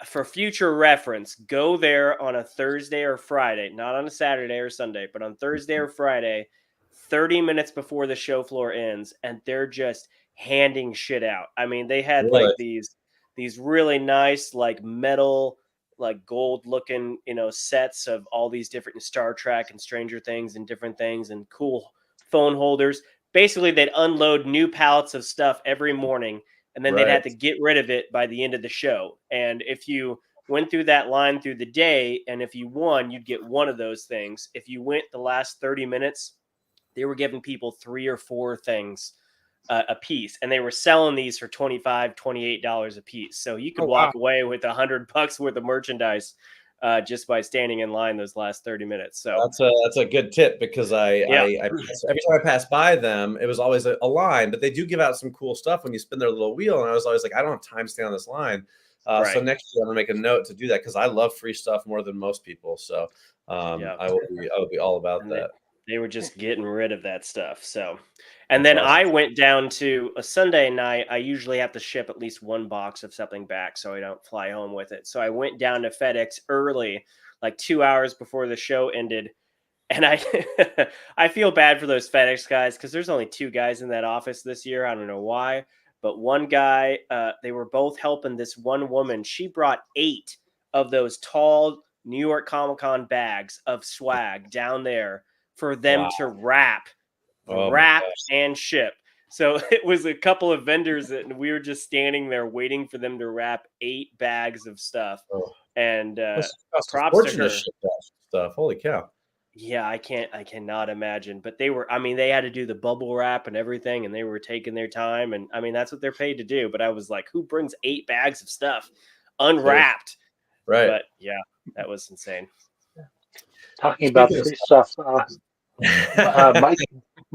For future reference, go there on a Thursday or Friday, not on a Saturday or Sunday, but on Thursday or Friday, 30 minutes before the show floor ends, and they're just handing shit out. I mean, they had Really? like these really nice like metal, like gold looking, sets of all these different Star Trek and Stranger Things and different things and cool phone holders. Basically, they'd unload new pallets of stuff every morning, and then they'd have to get rid of it by the end of the show. And if you went through that line through the day, and if you won, you'd get one of those things. If you went the last 30 minutes, they were giving people 3 or 4 things a piece, and they were selling these for $25, $28 a piece. So you could walk away with $100 worth of merchandise just by standing in line those last 30 minutes. So that's a good tip, because I every time I pass by them, it was always a line, but they do give out some cool stuff when you spin their little wheel. And I was always like, I don't have time to stay on this line. So next year I'm gonna make a note to do that, because I love free stuff more than most people. So I will be all about that. They were just getting rid of that stuff. So, and then I went down to a Sunday night. I usually have to ship at least 1 box of something back so I don't fly home with it. So I went down to FedEx early, like 2 hours before the show ended. And I feel bad for those FedEx guys, because there's only 2 guys in that office this year. I don't know why, but one guy, they were both helping this one woman. She brought 8 of those tall New York ComiCon bags of swag down there for them to wrap and ship. So it was a couple of vendors and we were just standing there waiting for them to wrap 8 bags of stuff. And props to her. Stuff. Holy cow. Yeah, I cannot imagine. But they had to do the bubble wrap and everything, and they were taking their time. And I mean, that's what they're paid to do. But I was like, who brings 8 bags of stuff unwrapped? Right. But yeah, that was insane. Talking about free stuff,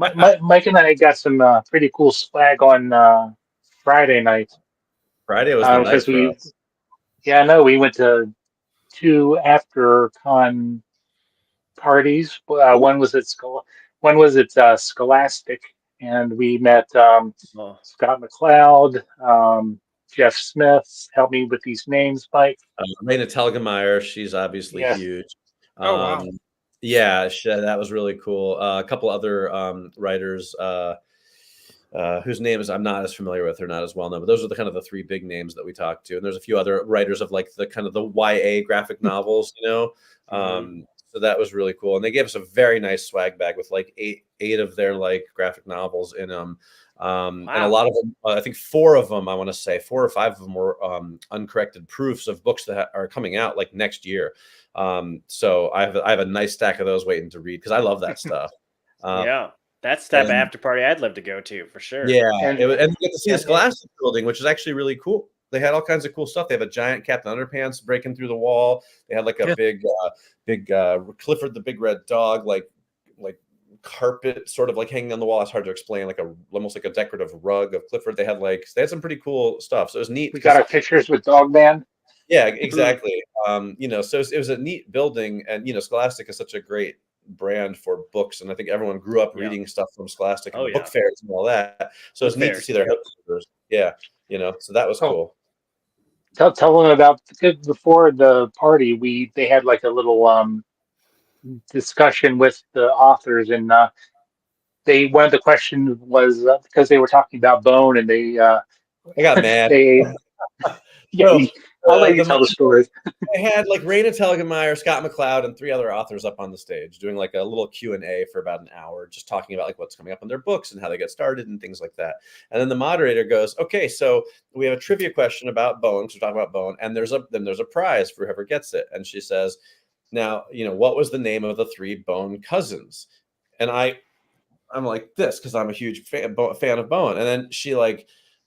Mike and I got some pretty cool swag on Friday night. Friday was the night for us. Yeah, I know. We went to 2 after con parties. One was at Scholastic, and we met Scott McCloud, Jeff Smith. Help me with these names, Mike. Raina Telgemeier, she's obviously huge. Wow. Yeah, that was really cool. A couple other writers whose names I'm not as familiar with or not as well known, but those are the kind of the 3 big names that we talked to. And there's a few other writers of like the kind of the YA graphic novels, so that was really cool. And they gave us a very nice swag bag with like eight of their like graphic novels in them. And a lot of them, I think 4 of them, I want to say 4 or 5 of them were uncorrected proofs of books that are coming out like next year. So I have a nice stack of those waiting to read, because I love that stuff. That's the type of after party I'd love to go to for sure. Yeah, and you get to see the Scholastic building, which is actually really cool. They had all kinds of cool stuff. They have a giant Captain Underpants breaking through the wall. They had like a big Clifford the Big Red Dog, like carpet sort of like hanging on the wall. It's hard to explain, like almost like a decorative rug of Clifford. They had some pretty cool stuff. So it was neat. We got our pictures with Dogman. Yeah, exactly. So it was a neat building, and Scholastic is such a great brand for books, and I think everyone grew up reading stuff from Scholastic and book fairs and all that. So it's neat to see their headquarters. Yeah, so that was cool. Tell them about, before the party, they had like a little discussion with the authors, and one of the questions was because they were talking about Bone, and they got mad. I'll let you tell the story. They had like Raina Telgemeier, Scott McCloud, and 3 other authors up on the stage doing like a little Q&A for about an hour, just talking about like what's coming up in their books and how they get started and things like that. And then the moderator goes, okay, so we have a trivia question about Bone, because we're talking about Bone, and there's a prize for whoever gets it. And she says, now, what was the name of the 3 Bone cousins? And I'm like this, because I'm a huge fan of Bone. And then she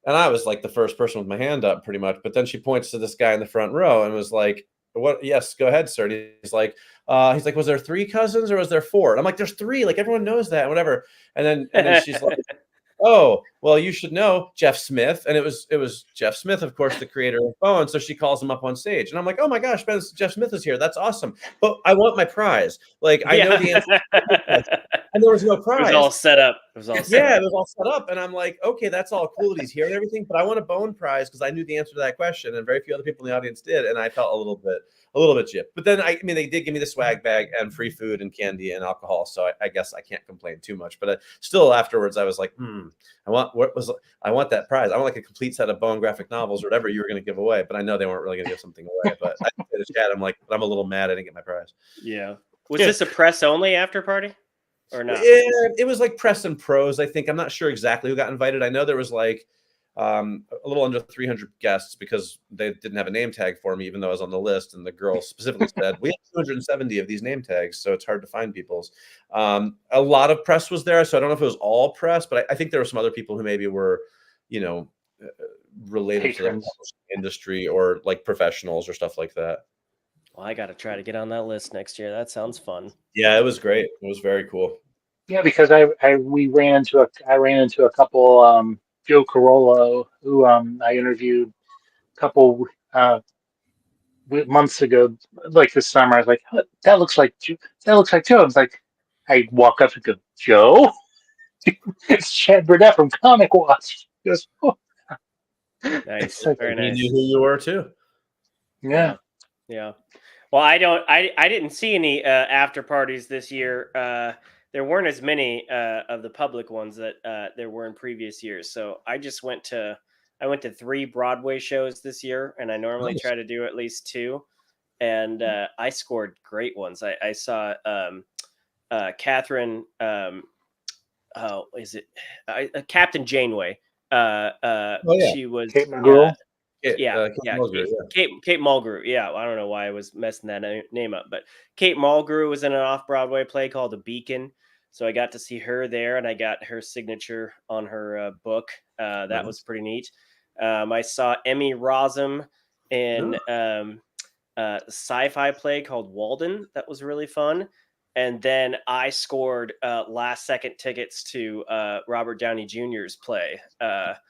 and I was like the first person with my hand up pretty much. But then she points to this guy in the front row and was like, what? Yes, go ahead, sir. And he's like, was there 3 cousins or was there 4? And I'm like, there's 3. Like everyone knows that, whatever. And then she's like, oh, well, you should know Jeff Smith. And it was Jeff Smith, of course, the creator of Bone. So she calls him up on stage. And I'm like, oh my gosh, Jeff Smith is here. That's awesome. But I want my prize. Like, I know the answer. And there was no prize. It was all set up. It was all set Yeah, up. it was all set up, and I'm like, okay, that's all cool that he's here and everything, but I want a bone prize because I knew the answer to that question, and very few other people in the audience did, and I felt a little bit gypped. But then I mean, they did give me the swag bag and free food and candy and alcohol, so I guess I can't complain too much. But still, afterwards, I was like, I want that prize. I want like a complete set of Bone graphic novels or whatever you were going to give away, but I know they weren't really going to give something away. But I said to Chad, I'm like, but I'm a little mad I didn't get my prize. Yeah. Was this a press only after party? Or not? It was like press and pros, I think. I'm not sure exactly who got invited. I know there was like a little under 300 guests because they didn't have a name tag for me, even though I was on the list. And the girl specifically said, we have 270 of these name tags, so it's hard to find people's. A lot of press was there, so I don't know if it was all press, but I think there were some other people who maybe were, related to the industry or like professionals or stuff like that. Well, I got to try to get on that list next year. That sounds fun. Yeah, it was great. It was very cool. Yeah, because I ran into a couple, Joe Carollo, who I interviewed a couple months ago, like this summer. I was like, oh, that looks like Joe. I was like, I walk up and go, Joe, it's Chad Burnett from Comic Watch. He goes, oh. Nice, Like, very nice. He knew who you were too. Yeah. Well, I didn't see any after parties this year. There weren't as many of the public ones that there were in previous years. So I just went to 3 Broadway shows this year, and I normally try to do at least 2. And I scored great ones. I saw Catherine. Captain Janeway. She was Kate McGrew. Kate Mulgrew. Yeah, I don't know why I was messing that name up, but Kate Mulgrew was in an off-Broadway play called The Beacon, so I got to see her there, and I got her signature on her book. That was pretty neat. I saw Emmy Rossum in a sci-fi play called Walden. That was really fun. And then I scored last-second tickets to Robert Downey Jr.'s play.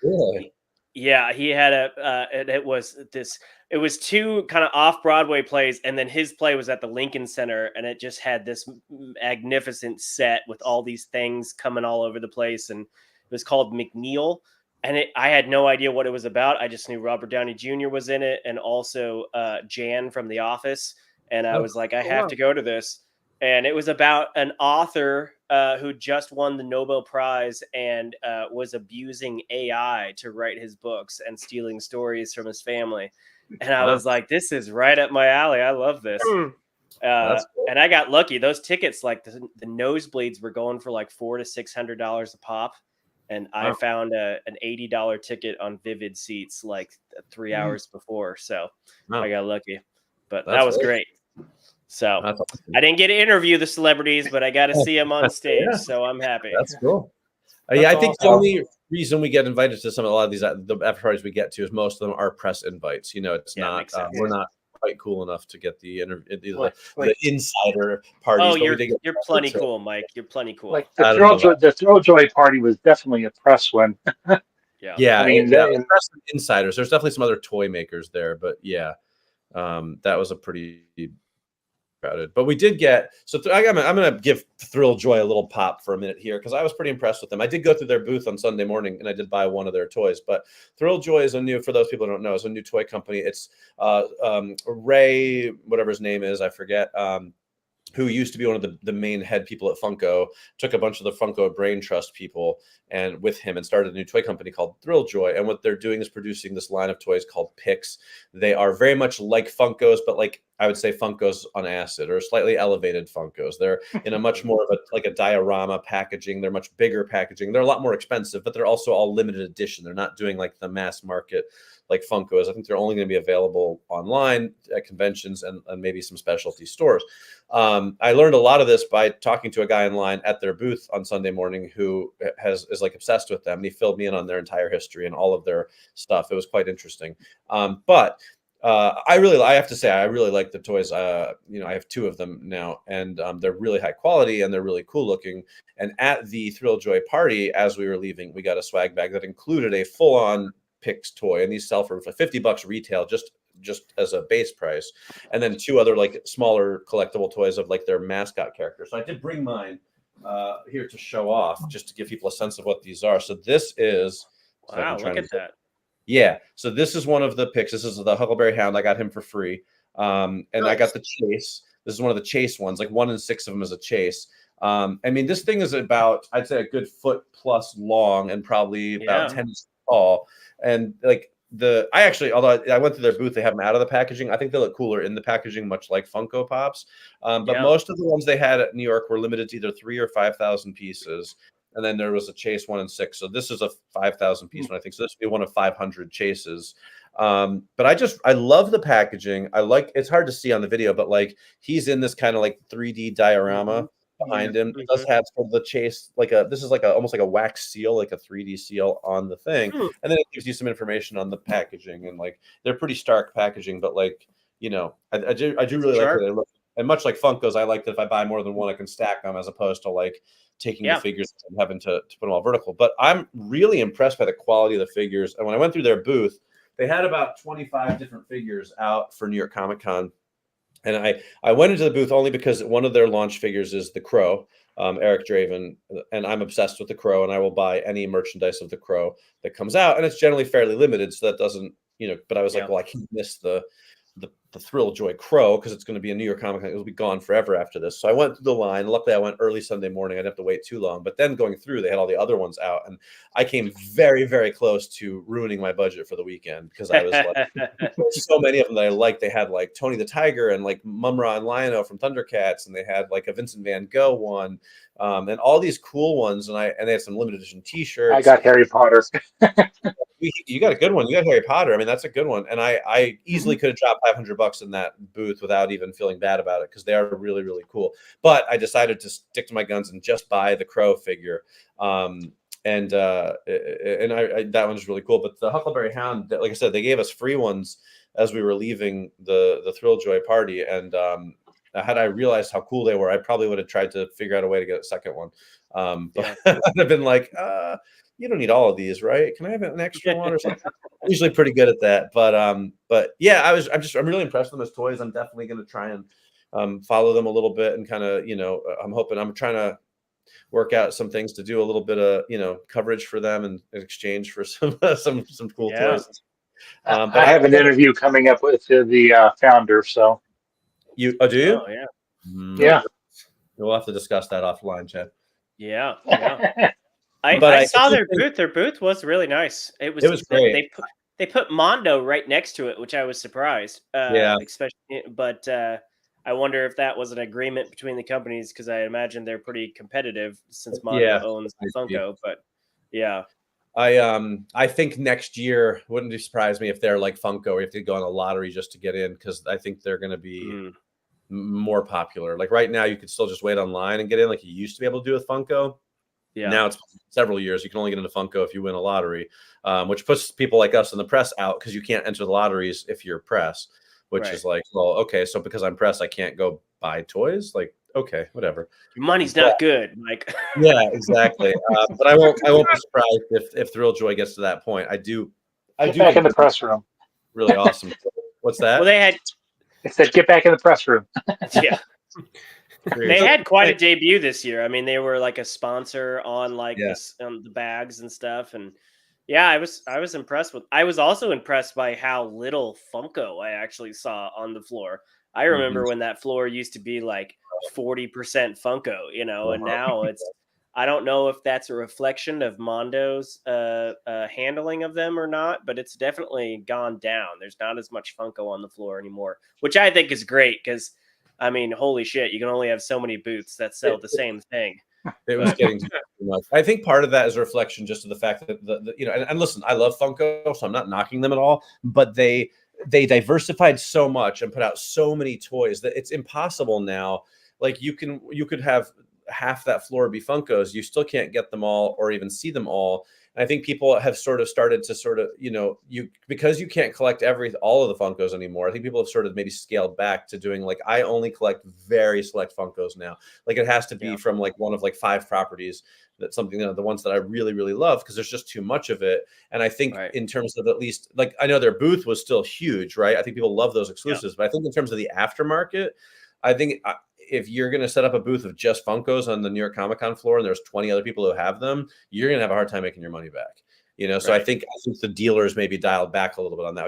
Really? Yeah, he had it was 2 kind of off-Broadway plays, and then his play was at the Lincoln Center, and it just had this magnificent set with all these things coming all over the place, and it was called McNeil, and I had no idea what it was about. I just knew Robert Downey Jr. was in it, and also Jan from The Office, and I was like, I have to go to this. And it was about an author who just won the Nobel Prize and was abusing AI to write his books and stealing stories from his family. And I was like, this is right up my alley. I love this. Cool. And I got lucky. Those tickets, like the nosebleeds were going for like $400 to $600 a pop. And I found an $80 ticket on Vivid Seats like 3 hours before. So I got lucky. But that was great. So I didn't get to interview the celebrities, but I got to see them on stage. So I'm happy. That's cool. I think the only reason we get invited to a lot of these the after parties we get to is most of them are press invites. It's not we're not quite cool enough to get the insider parties. Oh, you're plenty cool, Mike. You're plenty cool. Like the Throwjoy party was definitely a press one. Yeah. I mean, press insiders. There's definitely some other toy makers there, but yeah, that was a pretty crowded. But we did get I'm going to give Thrill Joy a little pop for a minute here because I was pretty impressed with them. I did go through their booth on Sunday morning and I did buy one of their toys. But Thrill Joy is for those people who don't know, is a new toy company. It's Ray, whatever his name is, I forget. Who used to be one of the main head people at Funko, took a bunch of the Funko Brain Trust people and with him and started a new toy company called Thrill Joy. And what they're doing is producing this line of toys called Pix. They are very much like Funkos, but like I would say Funkos on acid or slightly elevated Funkos. They're in a much more of a diorama packaging. They're much bigger packaging. They're a lot more expensive, but they're also all limited edition. They're not doing like the mass market like Funkos. I think they're only going to be available online at conventions and maybe some specialty stores. I learned a lot of this by talking to a guy in line at their booth on Sunday morning who is like obsessed with them. And he filled me in on their entire history and all of their stuff. It was quite interesting. But I have to say, I really like the toys. I have 2 of them now, and they're really high quality and they're really cool looking. And at the Thrill Joy party, as we were leaving, we got a swag bag that included a full-on Pix toy, and these sell for $50 retail, just as a base price, and then 2 other like smaller collectible toys of like their mascot characters. So I did bring mine here to show off, just to give people a sense of what these are. So this is Wow, look at that. Yeah. So this is one of the picks. This is the Huckleberry Hound. I got him for free. And I got the Chase. This is one of the Chase ones. Like 1 in 6 of them is a Chase. I mean, this thing is about, I'd say, a good foot plus long and probably about 10 inches tall. And like I actually, although I went to their booth, they have them out of the packaging. I think they look cooler in the packaging, much like Funko Pops. But most of the ones they had at New York were limited to either 3,000 or 5,000 pieces. And then there was a Chase 1 in 6. So this is a 5,000 piece one, I think. So this would be one of 500 Chases. But I love the packaging. It's hard to see on the video, but like he's in this kind of like 3D diorama behind him. It does have sort of the Chase, this is like almost like a wax seal, like a 3D seal on the thing. And then it gives you some information on the packaging, and like they're pretty stark packaging, but like, you know, I do really like the they look. And much like Funkos, I like that if I buy more than one, I can stack them as opposed to like taking the figures and having to put them all vertical. But I'm really impressed by the quality of the figures. And when I went through their booth, they had about 25 different figures out for New York ComiCon. And I went into the booth only because one of their launch figures is the Crow, Eric Draven. And I'm obsessed with the Crow, and I will buy any merchandise of the Crow that comes out. And it's generally fairly limited, so that doesn't, you know, but I was like, well, I can't miss the Thrill Joy Crow because it's going to be a New York Comic-Con. It'll be gone forever after this. So I went through the line. Luckily, I went early Sunday morning. I didn't have to wait too long. But then going through, they had all the other ones out, and I came very, very close to ruining my budget for the weekend because I was like, so many of them that I liked. They had like Tony the Tiger and like Mumra and Lion-O from Thundercats, and they had like a Vincent Van Gogh one, and all these cool ones. And they had some limited edition T-shirts. I got Harry Potter. You got a good one. You got Harry Potter. I mean, that's a good one. And I easily could have dropped $500 in that booth without even feeling bad about it because they are really, really cool. But I decided to stick to my guns and just buy the Crow figure. That one's really cool. But the Huckleberry Hound, like I said, they gave us free ones as we were leaving the Thrill Joy party. And had I realized how cool they were, I probably would have tried to figure out a way to get a second one. But I've been like, you don't need all of these, right? Can I have an extra one or something? I'm usually pretty good at that. But yeah, I'm really impressed with them as toys. I'm definitely going to try and follow them a little bit and kind of, you know, I'm trying to work out some things to do a little bit of, you know, coverage for them in exchange for some cool toys. But I have an interview coming up with the founder. So do you? Oh, yeah. Yeah. We'll have to discuss that offline, Chad. Yeah. I saw their booth. Their booth was really nice. It was great. They put Mondo right next to it, which I was surprised. Especially, but I wonder if that was an agreement between the companies because I imagine they're pretty competitive since Mondo owns Funko. But yeah, I think next year wouldn't surprise me if they're like Funko or if they go on a lottery just to get in because I think they're going to be more popular. Like right now, you could still just wait online and get in, like you used to be able to do with Funko. Yeah. Now it's several years. You can only get into Funko if you win a lottery, which puts people like us in the press out because you can't enter the lotteries if you're press, which is like, well, okay, so because I'm press, I can't go buy toys. Like, okay, whatever. Your money's not good, Mike. Yeah, exactly. But I won't be surprised if Thrill Joy gets to that point. I do. Get back in the press room. Really awesome. What's that? Well, it said get back in the press room. Yeah. They had quite a debut this year. I mean, they were like a sponsor on like the bags and stuff. And yeah, I was impressed with. I was also impressed by how little Funko I actually saw on the floor. I remember when that floor used to be like 40% Funko, you know, and now it's. I don't know if that's a reflection of Mondo's handling of them or not, but it's definitely gone down. There's not as much Funko on the floor anymore, which I think is great because. I mean, holy shit, you can only have so many booths that sell the same thing. It was getting too much. I think part of that is a reflection just of the fact that, you know, and listen, I love Funko, so I'm not knocking them at all, but they diversified so much and put out so many toys that it's impossible now. Like you could have half that floor be Funkos. You still can't get them all or even see them all. And I think people have sort of started to you know, because you can't collect all of the Funkos anymore. I think people have sort of maybe scaled back to doing like, I only collect very select Funkos now. Like it has to be from like one of like 5 properties that something, you know, the ones that I really, really love because there's just too much of it. And I think in terms of at least like, I know their booth was still huge, right? I think people love those exclusives, but I think in terms of the aftermarket, I think if you're going to set up a booth of just Funkos on the New York ComiCon floor and there's 20 other people who have them, you're going to have a hard time making your money back. So I think the dealers maybe dialed back a little bit on that,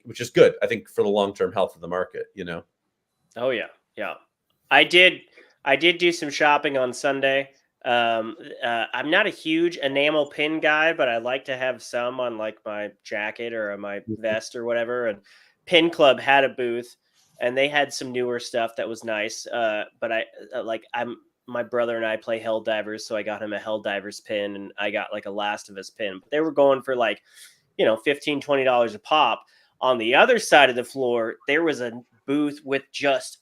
which is good. I think for the long-term health of the market, Oh yeah. Yeah. I did do some shopping on Sunday. I'm not a huge enamel pin guy, but I like to have some on like my jacket or on my vest or whatever. And Pin Club had a booth, and they had some newer stuff that was nice. But my brother and I play Helldivers, so I got him a Helldivers pin, and I got like a Last of Us pin. But they were going for like, $15-20 a pop. On the other side of the floor, there was a booth with just,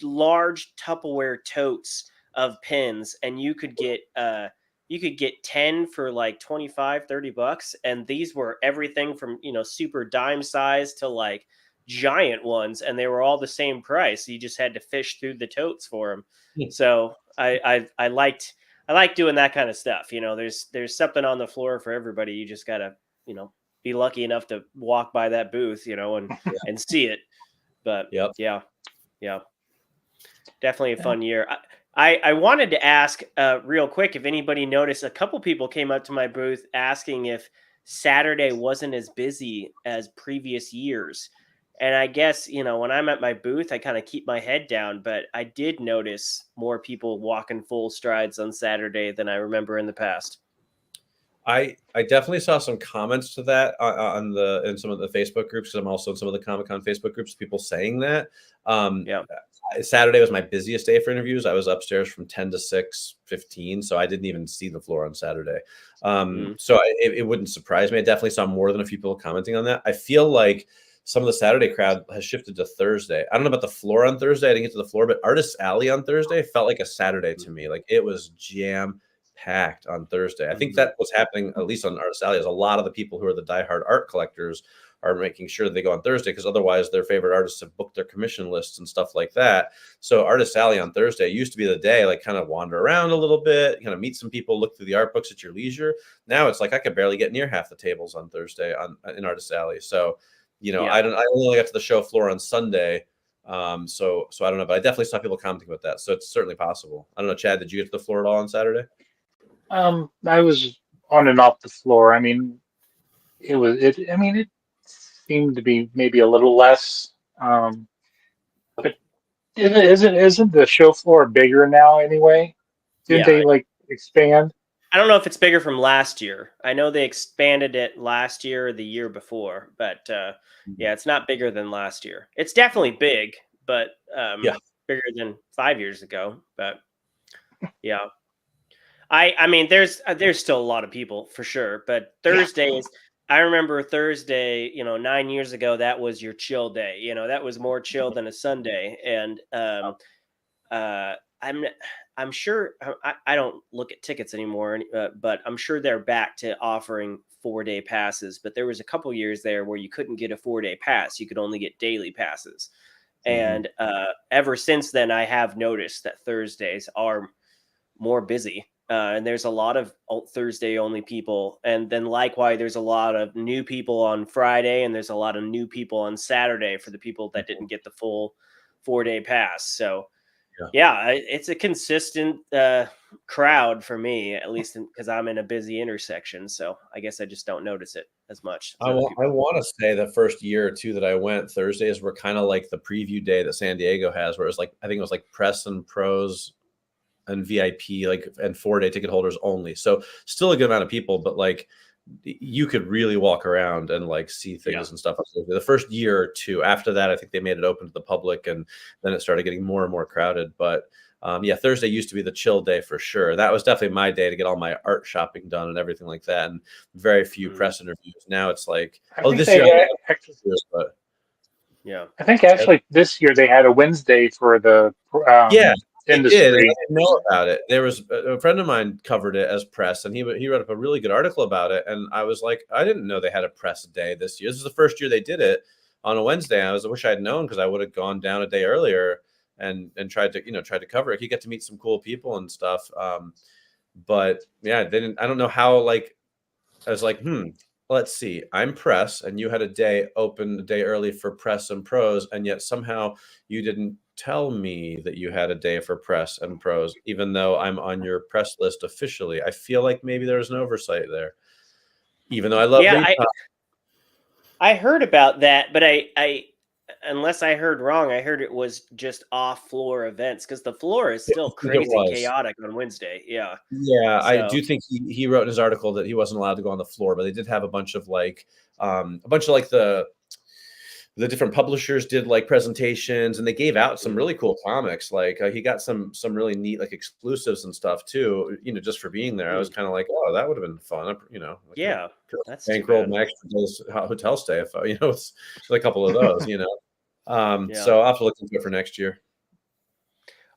large Tupperware totes of pins, and you could get 10 for like $25-30, and these were everything from super dime size to like giant ones, and they were all the same price. You just had to fish through the totes for them. So I liked doing that kind of stuff. There's something on the floor for everybody. You just gotta be lucky enough to walk by that booth and see it. But yeah, definitely a fun year. I wanted to ask real quick if anybody noticed, a couple people came up to my booth asking if Saturday wasn't as busy as previous years. And I guess, when I'm at my booth, I kind of keep my head down, but I did notice more people walking full strides on Saturday than I remember in the past. I definitely saw some comments to that in some of the Facebook groups, because I'm also in some of the Comic-Con Facebook groups, people saying that. Saturday was my busiest day for interviews. I was upstairs from 10 to 6:15, so I didn't even see the floor on Saturday. So it wouldn't surprise me. I definitely saw more than a few people commenting on that. I feel like some of the Saturday crowd has shifted to Thursday. I don't know about the floor on Thursday. I didn't get to the floor, but Artist Alley on Thursday felt like a Saturday to me. Like it was jam-packed on Thursday. I think that what's happening, at least on Artist Alley, is a lot of the people who are the diehard art collectors are making sure they go on Thursday, because otherwise their favorite artists have booked their commission lists and stuff like that. So Artist Alley on Thursday used to be the day, like kind of wander around a little bit, kind of meet some people, look through the art books at your leisure. Now it's like I could barely get near half the tables on Thursday in Artist Alley. So, I only got to the show floor on Sunday. So I don't know, but I definitely saw people commenting about that. So it's certainly possible. I don't know, Chad, did you get to the floor at all on Saturday? I was on and off the floor. It seemed to be maybe a little less. But isn't the show floor bigger now anyway? Didn't they like expand? I don't know if it's bigger from last year. I know they expanded it last year or the year before, but it's not bigger than last year. It's definitely big, but bigger than 5 years ago. But yeah. I mean, there's still a lot of people for sure, but Thursdays, I remember Thursday, 9 years ago, that was your chill day. That was more chill than a Sunday. And I'm sure I don't look at tickets anymore, but I'm sure they're back to offering 4-day passes. But there was a couple years there where you couldn't get a 4-day pass; you could only get daily passes. And ever since then, I have noticed that Thursdays are more busy. And there's a lot of Thursday only people. And then likewise, there's a lot of new people on Friday, and there's a lot of new people on Saturday for the people that didn't get the full 4-day pass. So it's a consistent crowd for me, at least because I'm in a busy intersection. So I guess I just don't notice it as much. I want to say the first year or two that I went, Thursdays were kind of like the preview day that San Diego has, where it was like, I think it was like press and pros and VIP, and 4-day ticket holders only. So still a good amount of people, but like you could really walk around and like see things and stuff. The first year or two. After that, I think they made it open to the public, and then it started getting more and more crowded. But Thursday used to be the chill day for sure. That was definitely my day to get all my art shopping done and everything like that, and very few press interviews. Now it's like, this year, I think actually this year they had a Wednesday for the industry. Did. I didn't know about it. There was a friend of mine covered it as press, and he wrote up a really good article about it. And I was like, I didn't know they had a press day this year. This is the first year they did it on a Wednesday. I wish I had known, because I would have gone down a day earlier and tried to cover it. You get to meet some cool people and stuff. But yeah, they didn't. I don't know how. Like, I was like, let's see. I'm press, and you had a day open a day early for press and pros, and yet somehow you didn't tell me that you had a day for press and pros, even though I'm on your press list officially. I feel like maybe there was an oversight there, even though I love Yeah, that. I heard about that, but I unless I heard wrong, I heard it was just off floor events because the floor is I still think it crazy was. chaotic on Wednesday. Yeah. Yeah, I So do think he wrote in his article that he wasn't allowed to go on the floor, but they did have a bunch of like the different publishers did like presentations, and they gave out some really cool comics. Like he got some really neat like exclusives and stuff too. Just for being there, I was kind of like, oh, that would have been fun. Like yeah, that's too bankrolled bad. my extra day's hotel stay if it's a couple of those. Yeah. So I'll have to look into it for next year.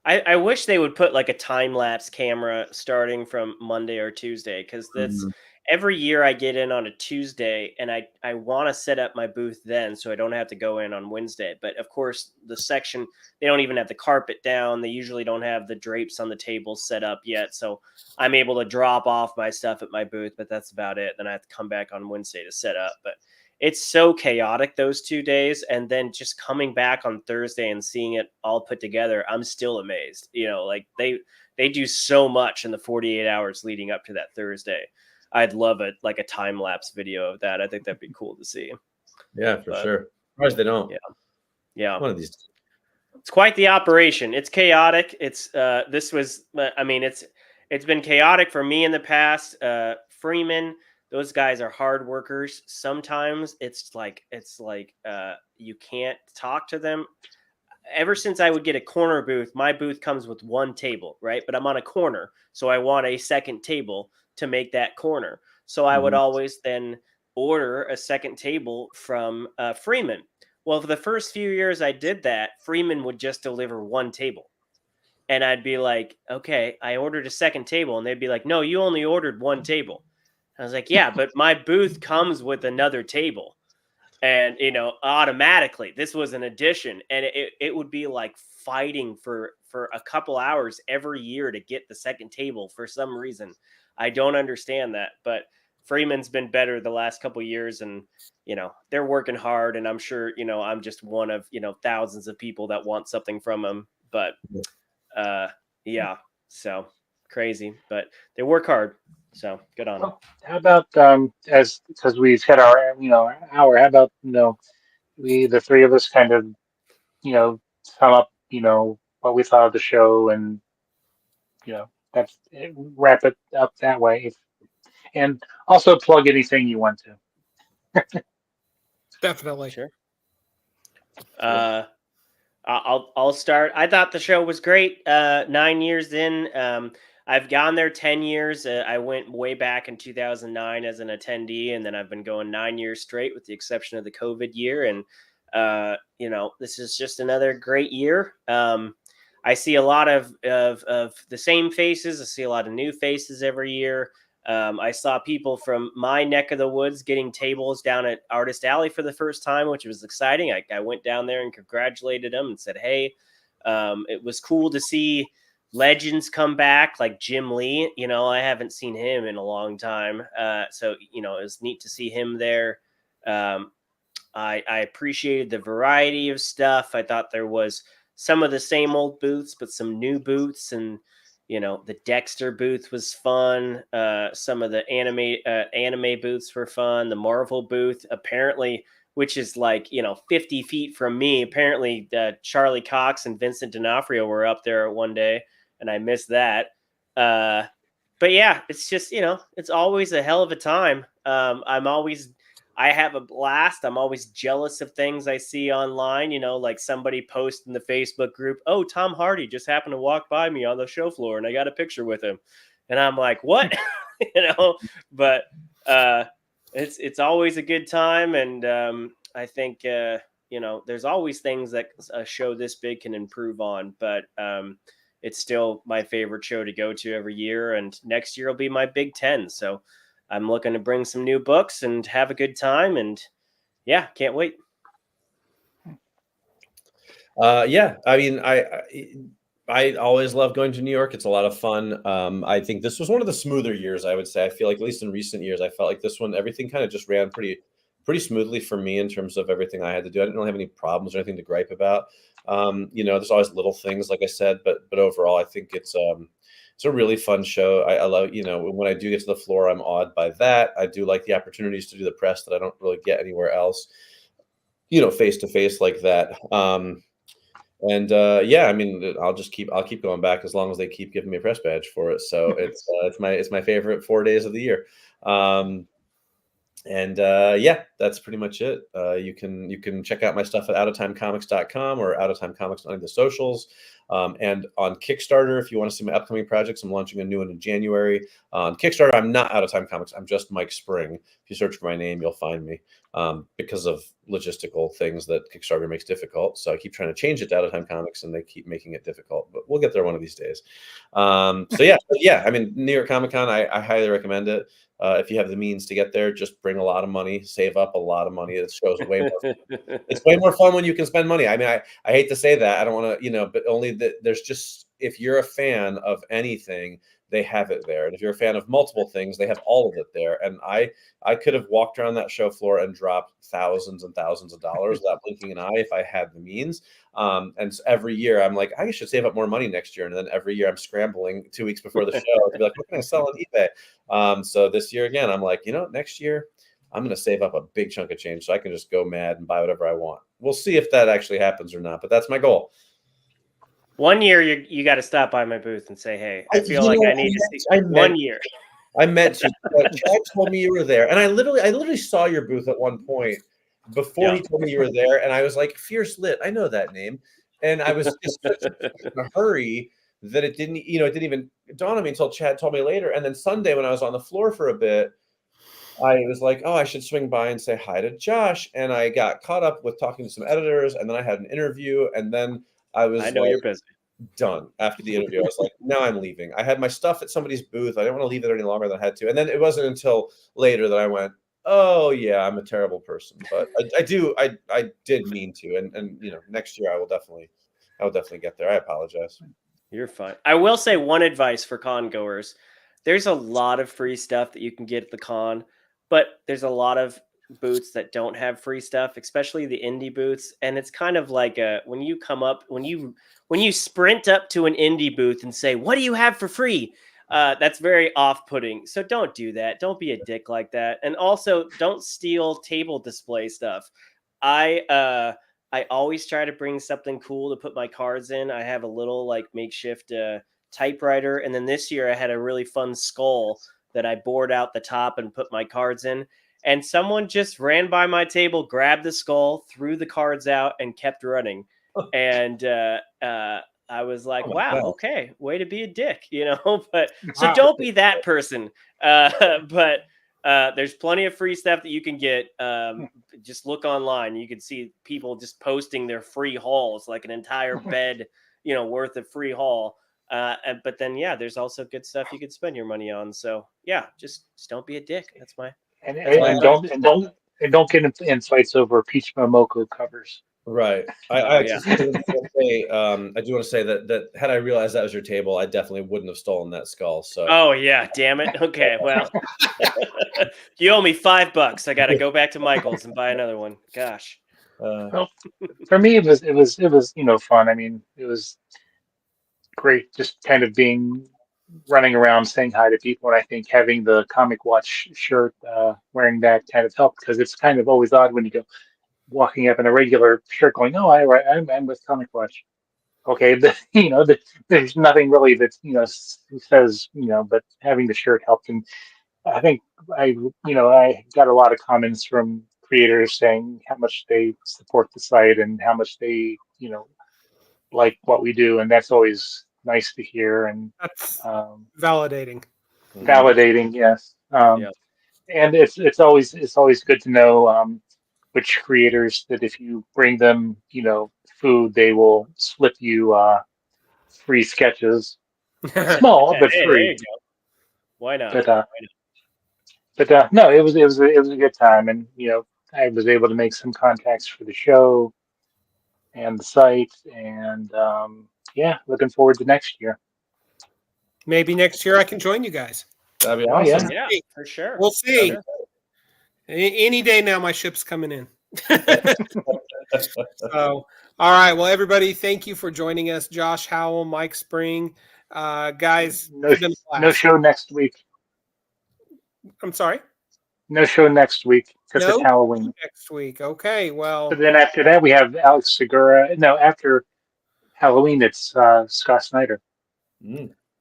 I wish they would put like a time lapse camera starting from Monday or Tuesday because that's every year I get in on a Tuesday and I want to set up my booth then so I don't have to go in on Wednesday. But of course, the section, they don't even have the carpet down. They usually don't have the drapes on the tables set up yet. So I'm able to drop off my stuff at my booth, but that's about it. Then I have to come back on Wednesday to set up. But it's so chaotic those 2 days, and then just coming back on Thursday and seeing it all put together, I'm still amazed. Like they do so much in the 48 hours leading up to that Thursday. I'd love it, like a time lapse video of that. I think that'd be cool to see. Yeah, for sure. Surprised they don't. Yeah. One of these. It's quite the operation. It's chaotic. It's it's been chaotic for me in the past. Freeman, those guys are hard workers. Sometimes it's like you can't talk to them. Ever since I would get a corner booth, my booth comes with one table, right? But I'm on a corner, so I want a second table to make that corner. So I would always then order a second table from Freeman. Well, for the first few years I did that, Freeman would just deliver one table. And I'd be like, okay, I ordered a second table. And they'd be like, no, you only ordered one table. I was like, yeah, but my booth comes with another table. And, automatically this was an addition. And it would be like fighting for a couple hours every year to get the second table for some reason. I don't understand that. But Freeman's been better the last couple of years. And, they're working hard. And I'm sure, I'm just one of, thousands of people that want something from them. But yeah, so crazy. But they work hard. So good on them. How about because we've had our hour, how about we the three of us kind of sum up what we thought of the show, and that's wrap it up that way, and also plug anything you want to. Definitely. Sure. I'll start. I thought the show was great. 9 years in. I've gone there 10 years. I went way back in 2009 as an attendee, and then I've been going 9 years straight with the exception of the COVID year. And, this is just another great year. I see a lot of the same faces. I see a lot of new faces every year. I saw people from my neck of the woods getting tables down at Artist Alley for the first time, which was exciting. I went down there and congratulated them and said, hey, it was cool to see legends come back like Jim Lee. I haven't seen him in a long time. So, it was neat to see him there. I appreciated the variety of stuff. I thought there was some of the same old booths, but some new booths. And, the Dexter booth was fun. Some of the anime booths were fun. The Marvel booth, apparently, which is like, 50 feet from me. Apparently, Charlie Cox and Vincent D'Onofrio were up there one day, and I missed that. But yeah, it's just, it's always a hell of a time. I have a blast. I'm always jealous of things I see online, like somebody post in the Facebook group, oh, Tom Hardy just happened to walk by me on the show floor and I got a picture with him. And I'm like, what? But it's always a good time. And I think, there's always things that a show this big can improve on, but it's still my favorite show to go to every year. And next year will be my Big 10. So I'm looking to bring some new books and have a good time. And yeah, can't wait. Yeah, I mean, I always love going to New York. It's a lot of fun. I think this was one of the smoother years, I would say. I feel like, at least in recent years, I felt like this one, everything kind of just ran pretty smoothly for me in terms of everything I had to do. I didn't really have any problems or anything to gripe about. There's always little things, like I said, but overall, I think it's a really fun show. I love, when I do get to the floor, I'm awed by that. I do like the opportunities to do the press that I don't really get anywhere else, face to face like that. I mean, I'll keep going back as long as they keep giving me a press badge for it. So it's my favorite 4 days of the year. That's pretty much it. You can check out my stuff at outoftimecomics.com or Out of Time Comics on the socials. And on Kickstarter, if you want to see my upcoming projects, I'm launching a new one in January. On Kickstarter, I'm not Out of Time Comics. I'm just Mike Spring. If you search for my name, you'll find me, because of logistical things that Kickstarter makes difficult. So I keep trying to change it to Out of Time Comics, and they keep making it difficult. But we'll get there one of these days. I mean, New York ComiCon, I highly recommend it. If you have the means to get there, just bring a lot of money, save up a lot of money. It shows way more. It's way more fun when you can spend money. I mean, I hate to say that. I don't want to, but only that there's just, if you're a fan of anything, they have it there. And if you're a fan of multiple things, they have all of it there. And I could have walked around that show floor and dropped thousands and thousands of dollars without blinking an eye if I had the means. And so every year I'm like, I should save up more money next year. And then every year I'm scrambling 2 weeks before the show to be like, what can I sell on eBay? So this year again, I'm like, next year I'm going to save up a big chunk of change so I can just go mad and buy whatever I want. We'll see if that actually happens or not, but that's my goal. One year you got to stop by my booth and say, hey, I feel like I need to see 1 year. I meant to. Chad told me you were there, and I literally saw your booth at one point before he told me you were there, and I was like, Fierce Lit, I know that name, and I was just in a hurry that it didn't even dawn on me until Chad told me later. And then Sunday when I was on the floor for a bit, I was like, oh, I should swing by and say hi to Josh, and I got caught up with talking to some editors, and then I had an interview, and then I know you're busy. Done after the interview. I was like, no, I'm leaving. I had my stuff at somebody's booth. I didn't want to leave it any longer than I had to. And then it wasn't until later that I went, oh yeah, I'm a terrible person. But I did mean to. And next year I will definitely get there. I apologize. You're fine. I will say one advice for con goers. There's a lot of free stuff that you can get at the con, but there's a lot of booths that don't have free stuff, especially the indie booths. And it's kind of like when you sprint up to an indie booth and say, what do you have for free? That's very off-putting. So don't do that. Don't be a dick like that. And also don't steal table display stuff. I always try to bring something cool to put my cards in. I have a little makeshift typewriter. And then this year I had a really fun skull that I bored out the top and put my cards in. And someone just ran by my table, grabbed the skull, threw the cards out, and kept running. And I was like, wow, okay, way to be a dick, But so don't be that person. But there's plenty of free stuff that you can get. Just look online. You can see people just posting their free hauls, like an entire bed, worth of free haul. But then, there's also good stuff you could spend your money on. So just don't be a dick. That's my. And don't get in fights over Peach Momoko covers. Right. I do want to say that had I realized that was your table, I definitely wouldn't have stolen that skull. So. Oh yeah, damn it. Okay, well, you owe me $5. I got to go back to Michael's and buy another one. Gosh. Well, for me, it was fun. I mean, it was great, just kind of running around saying hi to people, and I think having the Comic Watch shirt, wearing that kind of helped, because it's kind of always odd when you go walking up in a regular shirt going, oh, I'm with Comic Watch. Okay, there's nothing really that says but having the shirt helped. And I think I got a lot of comments from creators saying how much they support the site and how much they like what we do, and that's always nice to hear. And that's validating. Yes. And it's always good to know which creators that if you bring them food, they will slip you free sketches, small but free. Why not? But no, it was a good time, and I was able to make some contacts for the show and the site, and looking forward to next year. Maybe next year I can join you guys. That'd be awesome. Yeah, for sure. We'll see. Any day now, my ship's coming in. So, all right. Well, everybody, thank you for joining us. Josh Howell, Mike Spring. Guys, it's been a No blast. show next week. I'm sorry. No show next week because it's No Halloween. next week. Okay. Well, But then after that, we have Alex Segura. No, after Halloween, it's Scott Snyder.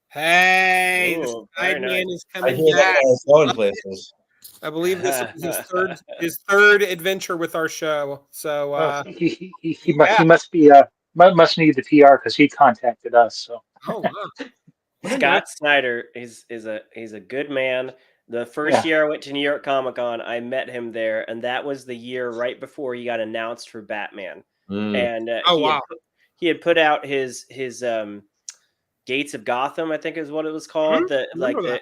hey, the Ooh, Side very Man nice. is I coming hear that back. guy's going places. I believe this will be his third adventure with our show. So, He must be must need the PR because he contacted us. So oh wow. Scott Snyder is a good man. The first Yeah. year I went to New York ComiCon, I met him there, and that was the year right before he got announced for Batman. And Oh wow. he had put out his Gates of Gotham, I think is what it was called. Remember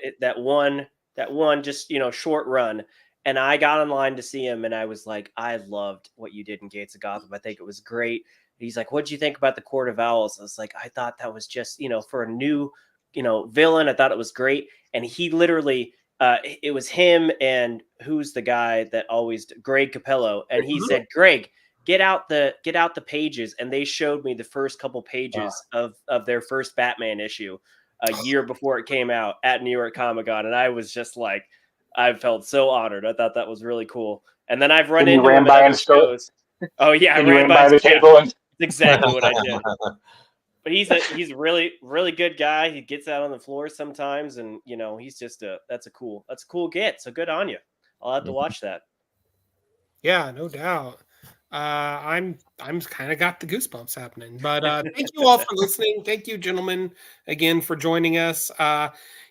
That one just short run. And I got online to see him, and I was like, I loved what you did in Gates of Gotham. I think it was great. He's like, what'd you think about the Court of Owls? I was like, I thought that was just for a new villain. I thought it was great. And he literally it was him and who's the guy that always Greg Capello, and he said, Greg, get out the pages, and they showed me the first couple pages of their first Batman issue a year before it came out at New York ComiCon, and I was just like, I felt so honored. I thought that was really cool. And then I've run Then you into ran him by at and other shows. Oh yeah, I and you ran ran by the yeah, table and that's exactly what I did. But he's a really good guy. He gets out on the floor sometimes, and he's just that's a cool get. So good on you. I'll have to watch that. Yeah, no doubt. I'm kind of got the goosebumps happening. But thank you all for listening. Thank you, gentlemen, again for joining us.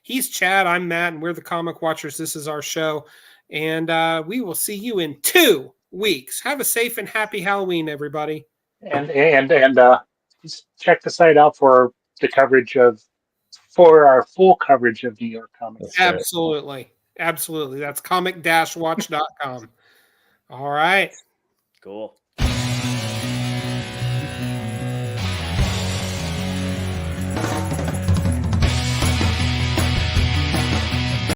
He's Chad. I'm Matt, and we're the Comic Watchers. This is our show, and we will see you in 2 weeks. Have a safe and happy Halloween, everybody. and just check the site out for the coverage for our full coverage of New York Comics. Absolutely. Absolutely. That's comic-watch.com. All right. Cool.